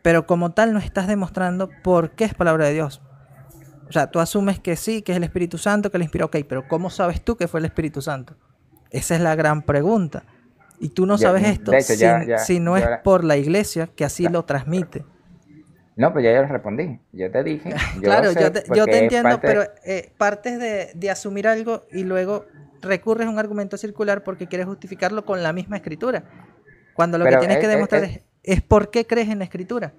Pero como tal no estás demostrando por qué es palabra de Dios. O sea, tú asumes que sí, que es el Espíritu Santo, que le inspiró, ok, pero ¿cómo sabes tú que fue el Espíritu Santo? Esa es la gran pregunta. Y tú no sabes esto de hecho, si no es por la iglesia que así lo transmite. No, pues ya yo le respondí. Yo te dije. Claro, yo te entiendo, pero partes de asumir algo y luego recurres a un argumento circular porque quieres justificarlo con la misma escritura. Cuando lo que tienes que demostrar es por qué crees en la escritura.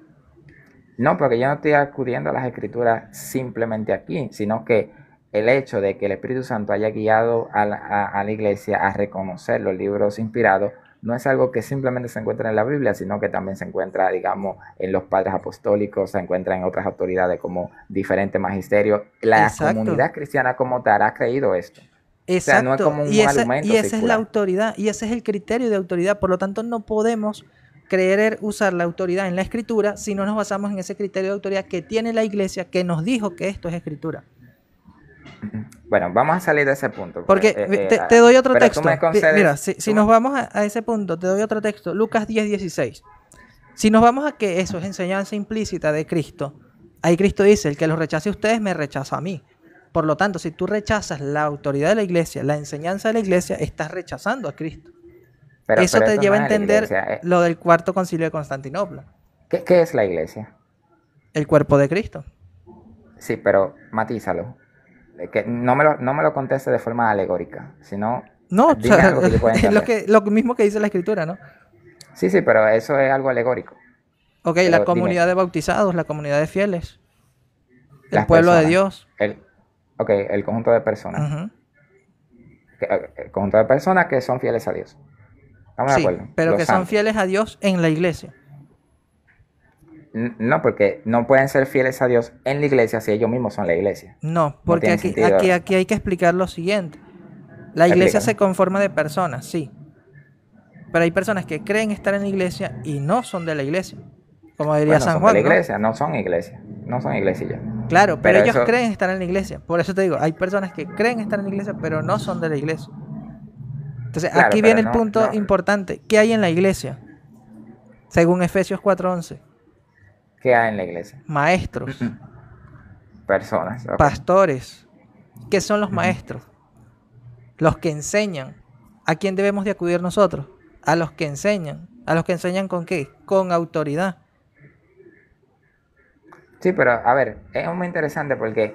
No, porque yo no estoy acudiendo a las escrituras simplemente aquí, sino que el hecho de que el Espíritu Santo haya guiado a la iglesia a reconocer los libros inspirados no es algo que simplemente se encuentra en la Biblia, sino que también se encuentra, digamos, en los padres apostólicos, se encuentra en otras autoridades como diferentes magisterios. La comunidad cristiana como tal ha creído esto. Exacto. O sea, no es como un argumento y esa es la autoridad, y ese es el criterio de autoridad. Por lo tanto, no podemos creer usar la autoridad en la escritura si no nos basamos en ese criterio de autoridad que tiene la iglesia, que nos dijo que esto es escritura. Bueno, vamos a salir de ese punto. Porque te doy otro texto. Mira, si nos vamos a ese punto, te doy otro texto. Lucas 10:16. Si nos vamos a que eso es enseñanza implícita de Cristo, ahí Cristo dice, el que los rechace a ustedes me rechaza a mí. Por lo tanto, si tú rechazas la autoridad de la iglesia, la enseñanza de la iglesia, estás rechazando a Cristo. Eso te lleva a entender lo del Cuarto Concilio de Constantinopla. ¿Qué es la iglesia? El cuerpo de Cristo. Sí, pero matízalo. Que no me lo conteste de forma alegórica, sino no, dime algo que yo pueda entender. Lo mismo que dice la escritura, ¿no? Sí, pero eso es algo alegórico. Ok, pero la comunidad de bautizados, la comunidad de fieles, el pueblo de Dios. El conjunto de personas. El conjunto de personas que son fieles a Dios. ¿Estamos de acuerdo? Pero que son fieles a Dios en la iglesia. No, porque no pueden ser fieles a Dios en la iglesia si ellos mismos son la iglesia. No, porque aquí hay que explicar lo siguiente. La iglesia se conforma de personas, sí. Pero hay personas que creen estar en la iglesia y no son de la iglesia. Como diría San Juan, de la iglesia, ¿no? No son iglesia ya. Claro, pero ellos creen estar en la iglesia. Por eso te digo, hay personas que creen estar en la iglesia, pero no son de la iglesia. Entonces, claro, aquí viene el punto importante. ¿Qué hay en la iglesia? Según Efesios 4:11. ¿Qué hay en la iglesia? Maestros. Personas. Okay. Pastores. ¿Qué son los maestros? Los que enseñan. ¿A quién debemos de acudir nosotros? A los que enseñan. ¿A los que enseñan con qué? Con autoridad. Sí, pero a ver, es muy interesante porque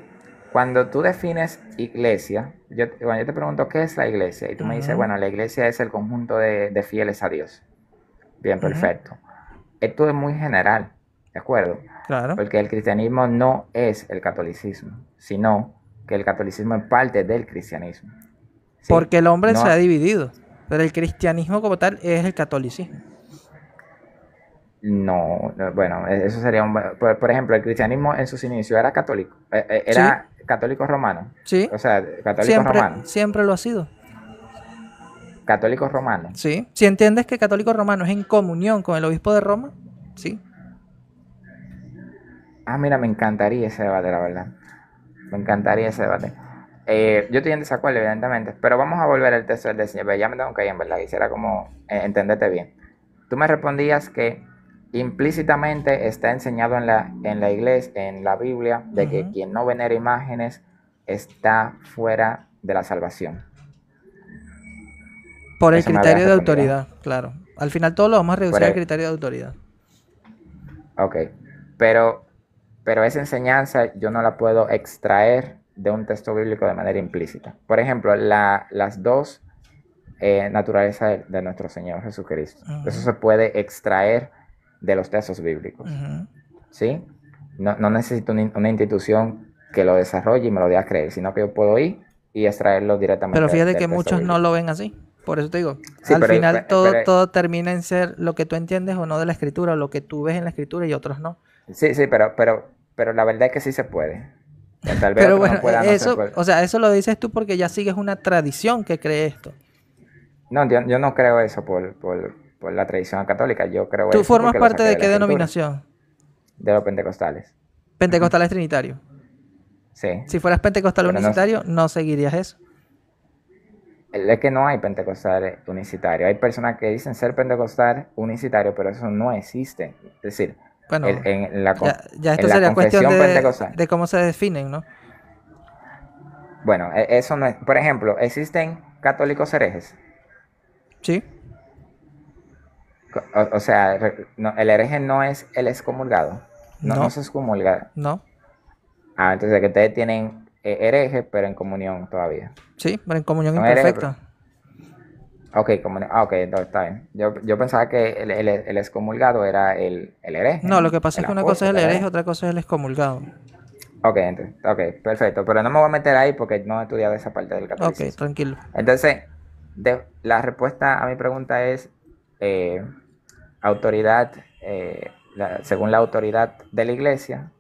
cuando tú defines iglesia, cuando yo te pregunto qué es la iglesia, y tú me dices, bueno, la iglesia es el conjunto de fieles a Dios. Bien, perfecto. Esto es muy general, ¿de acuerdo? Claro. Porque el cristianismo no es el catolicismo, sino que el catolicismo es parte del cristianismo. ¿Sí? Porque el hombre se ha dividido, pero el cristianismo como tal es el catolicismo. No, bueno, eso sería por ejemplo, el cristianismo en sus inicios era católico, era católico romano. Sí. O sea, católico romano. Siempre lo ha sido. Católico romano. Sí. Si entiendes que católico romano es en comunión con el obispo de Roma, sí. Ah, mira, me encantaría ese debate, la verdad. Me encantaría ese debate. Yo estoy en desacuerdo, evidentemente, pero vamos a volver al texto del Señor. Ya me tengo que ir, en verdad. Quisiera como entenderte bien. Tú me respondías que implícitamente está enseñado en la iglesia, en la Biblia, de que quien no venera imágenes está fuera de la salvación. Por el criterio de autoridad, claro. Al final todo lo vamos a reducir al criterio de autoridad. Ok, pero pero esa enseñanza yo no la puedo extraer de un texto bíblico de manera implícita. Por ejemplo, las dos naturalezas de nuestro Señor Jesucristo. Eso se puede extraer de los textos bíblicos. ¿Sí? No necesito una institución que lo desarrolle y me lo dé a creer, sino que yo puedo ir y extraerlo directamente. Pero fíjate del que texto muchos bíblico. no lo ven así. Por eso te digo, Sí, al final todo termina en ser lo que tú entiendes o no de la escritura, o lo que tú ves en la escritura y otros no. Sí, pero la verdad es que sí se puede. Tal vez Pero otro bueno, no pueda, no se eso, puede. o sea, eso lo dices tú porque ya sigues una tradición que cree esto. No, yo no creo eso por la tradición católica. Yo creo ¿Tú eso formas porque lo parte saqué de la qué escritura, denominación? de los pentecostales. Pentecostales trinitario. Sí. Si fueras pentecostal Pero unicitario, no seguirías eso. Es que no hay pentecostal unicitario. Hay personas que dicen ser pentecostal unicitario, pero eso no existe. Es decir, Bueno, en la ya esto en la sería cuestión confesión pentecostal. de cómo se definen, ¿no? Bueno, eso no es. Por ejemplo, ¿existen católicos herejes? Sí, O sea, el hereje no es el excomulgado. No no, se excomulga. no. Ah, entonces que ustedes tienen hereje, pero en comunión todavía. Sí, pero en comunión Son herejes, imperfecta. Ok, ok, no, está bien. Yo pensaba que el excomulgado era el hereje, No, lo que pasa el es que una cosa es el apóstata, hereje, ¿verdad? otra cosa es el excomulgado. Ok, perfecto. Pero no me voy a meter ahí porque no he estudiado esa parte del Ok, catolicismo. tranquilo. Entonces, la respuesta a mi pregunta es autoridad, según la autoridad de la iglesia,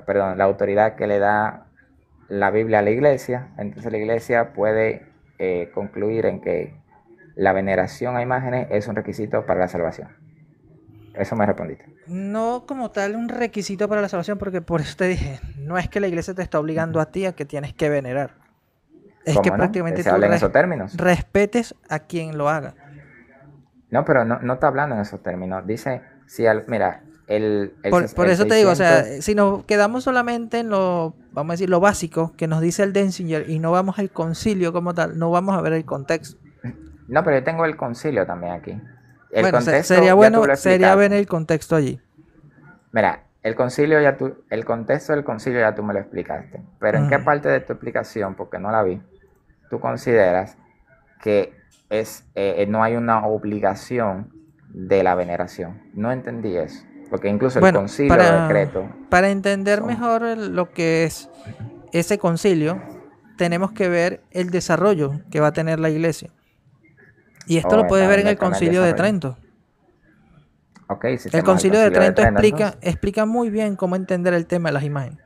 perdón, la autoridad que le da la Biblia a la iglesia, entonces la iglesia puede concluir en que la veneración a imágenes es un requisito para la salvación. Eso me respondiste. No como tal un requisito para la salvación, porque por eso te dije, no es que la iglesia te está obligando a ti a que tienes que venerar. Es que ¿Cómo no? prácticamente Se tú habla en esos términos. respetes a quien lo haga. No, pero no está hablando en esos términos. Dice, mira, Por el eso te digo, o sea, 600... si nos quedamos solamente en lo, vamos a decir, lo básico que nos dice el Denzinger y no vamos al concilio como tal, no vamos a ver el contexto. No, pero yo tengo el concilio también aquí. El Bueno, contexto sería ya tú bueno, lo sería ver explicaste. el contexto allí. Mira, el contexto del concilio ya tú me lo explicaste. Pero ¿en qué parte de tu explicación, porque no la vi, tú consideras que no hay una obligación de la veneración? No entendí eso. Porque incluso el Bueno, concilio lo decreto. para entender son- mejor lo que es ese concilio, tenemos que ver el desarrollo que va a tener la iglesia. Y esto lo puedes ver en el concilio de Trento. Ok, si El tenemos concilio de Trento entonces. explica muy bien cómo entender el tema de las imágenes.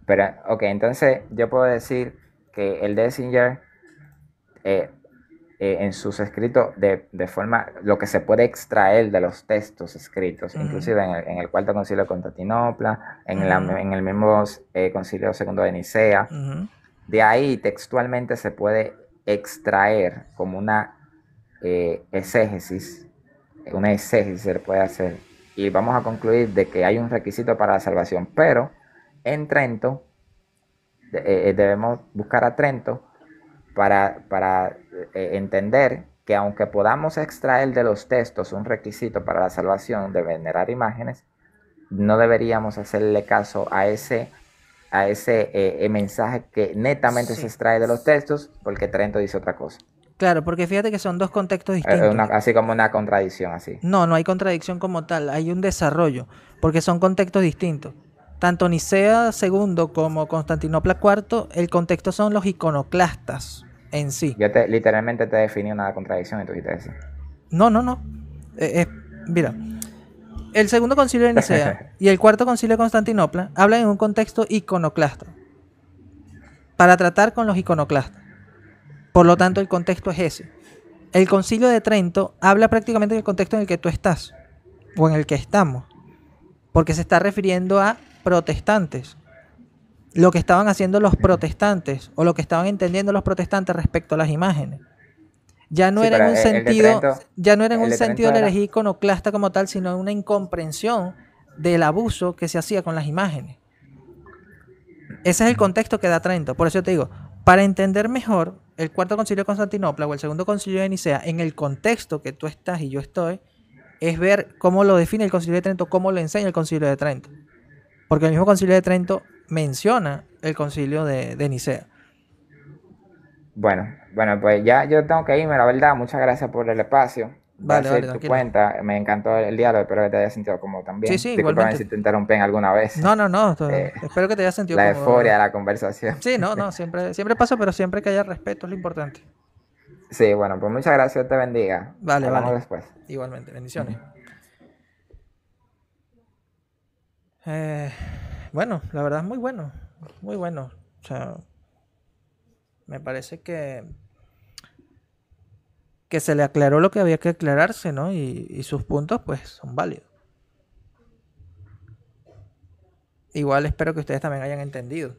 Pero, ok, entonces yo puedo decir que el Denzinger en sus escritos de forma, lo que se puede extraer de los textos escritos, inclusive en el Cuarto Concilio de Constantinopla, en el mismo Concilio Segundo de Nicea, de ahí textualmente se puede extraer como una exégesis se le puede hacer, y vamos a concluir de que hay un requisito para la salvación, pero en Trento debemos buscar a Trento para entender que aunque podamos extraer de los textos un requisito para la salvación de venerar imágenes, no deberíamos hacerle caso a ese mensaje que netamente se extrae de los textos, porque Trento dice otra cosa. Claro, porque fíjate que son dos contextos distintos. Así como una contradicción, así. No hay contradicción como tal, hay un desarrollo, porque son contextos distintos. Tanto Nicea II como Constantinopla IV, el contexto son los iconoclastas en sí. Yo literalmente te definí una contradicción y tú dijiste eso. No. Mira, el segundo concilio de Nicea y el cuarto concilio de Constantinopla hablan en un contexto iconoclasta, para tratar con los iconoclastas. Por lo tanto, el contexto es ese. El concilio de Trento habla prácticamente del contexto en el que tú estás, o en el que estamos, porque se está refiriendo a protestantes. Lo que estaban haciendo los protestantes, o lo que estaban entendiendo los protestantes respecto a las imágenes. Ya no era en un sentido, de la herejía iconoclasta como tal, sino en una incomprensión del abuso que se hacía con las imágenes. Ese es el contexto que da Trento. Por eso te digo, para entender mejor el cuarto concilio de Constantinopla o el segundo concilio de Nicea en el contexto que tú estás y yo estoy, es ver cómo lo define el concilio de Trento, cómo lo enseña el concilio de Trento. Porque el mismo Concilio de Trento menciona el Concilio de Nicea. Bueno, pues ya yo tengo que irme, la verdad. Muchas gracias por el espacio. Voy a Vale, hacer tu tranquilo. cuenta. Me encantó el diálogo, espero que te haya sentido cómodo también. Sí, sí, Discúlpame igualmente. si te interrumpí alguna vez. No, Eh, espero que te haya sentido la cómodo, euforia de ¿verdad? la conversación. Sí, no, siempre pasa, pero siempre que haya respeto es lo importante. Sí, bueno, pues muchas gracias, te bendiga. Vale, Hablamos vale. después. Igualmente, bendiciones. Bueno, la verdad es muy bueno, muy bueno. O sea, me parece que se le aclaró lo que había que aclararse, ¿no? Y sus puntos, pues, son válidos. Igual espero que ustedes también hayan entendido.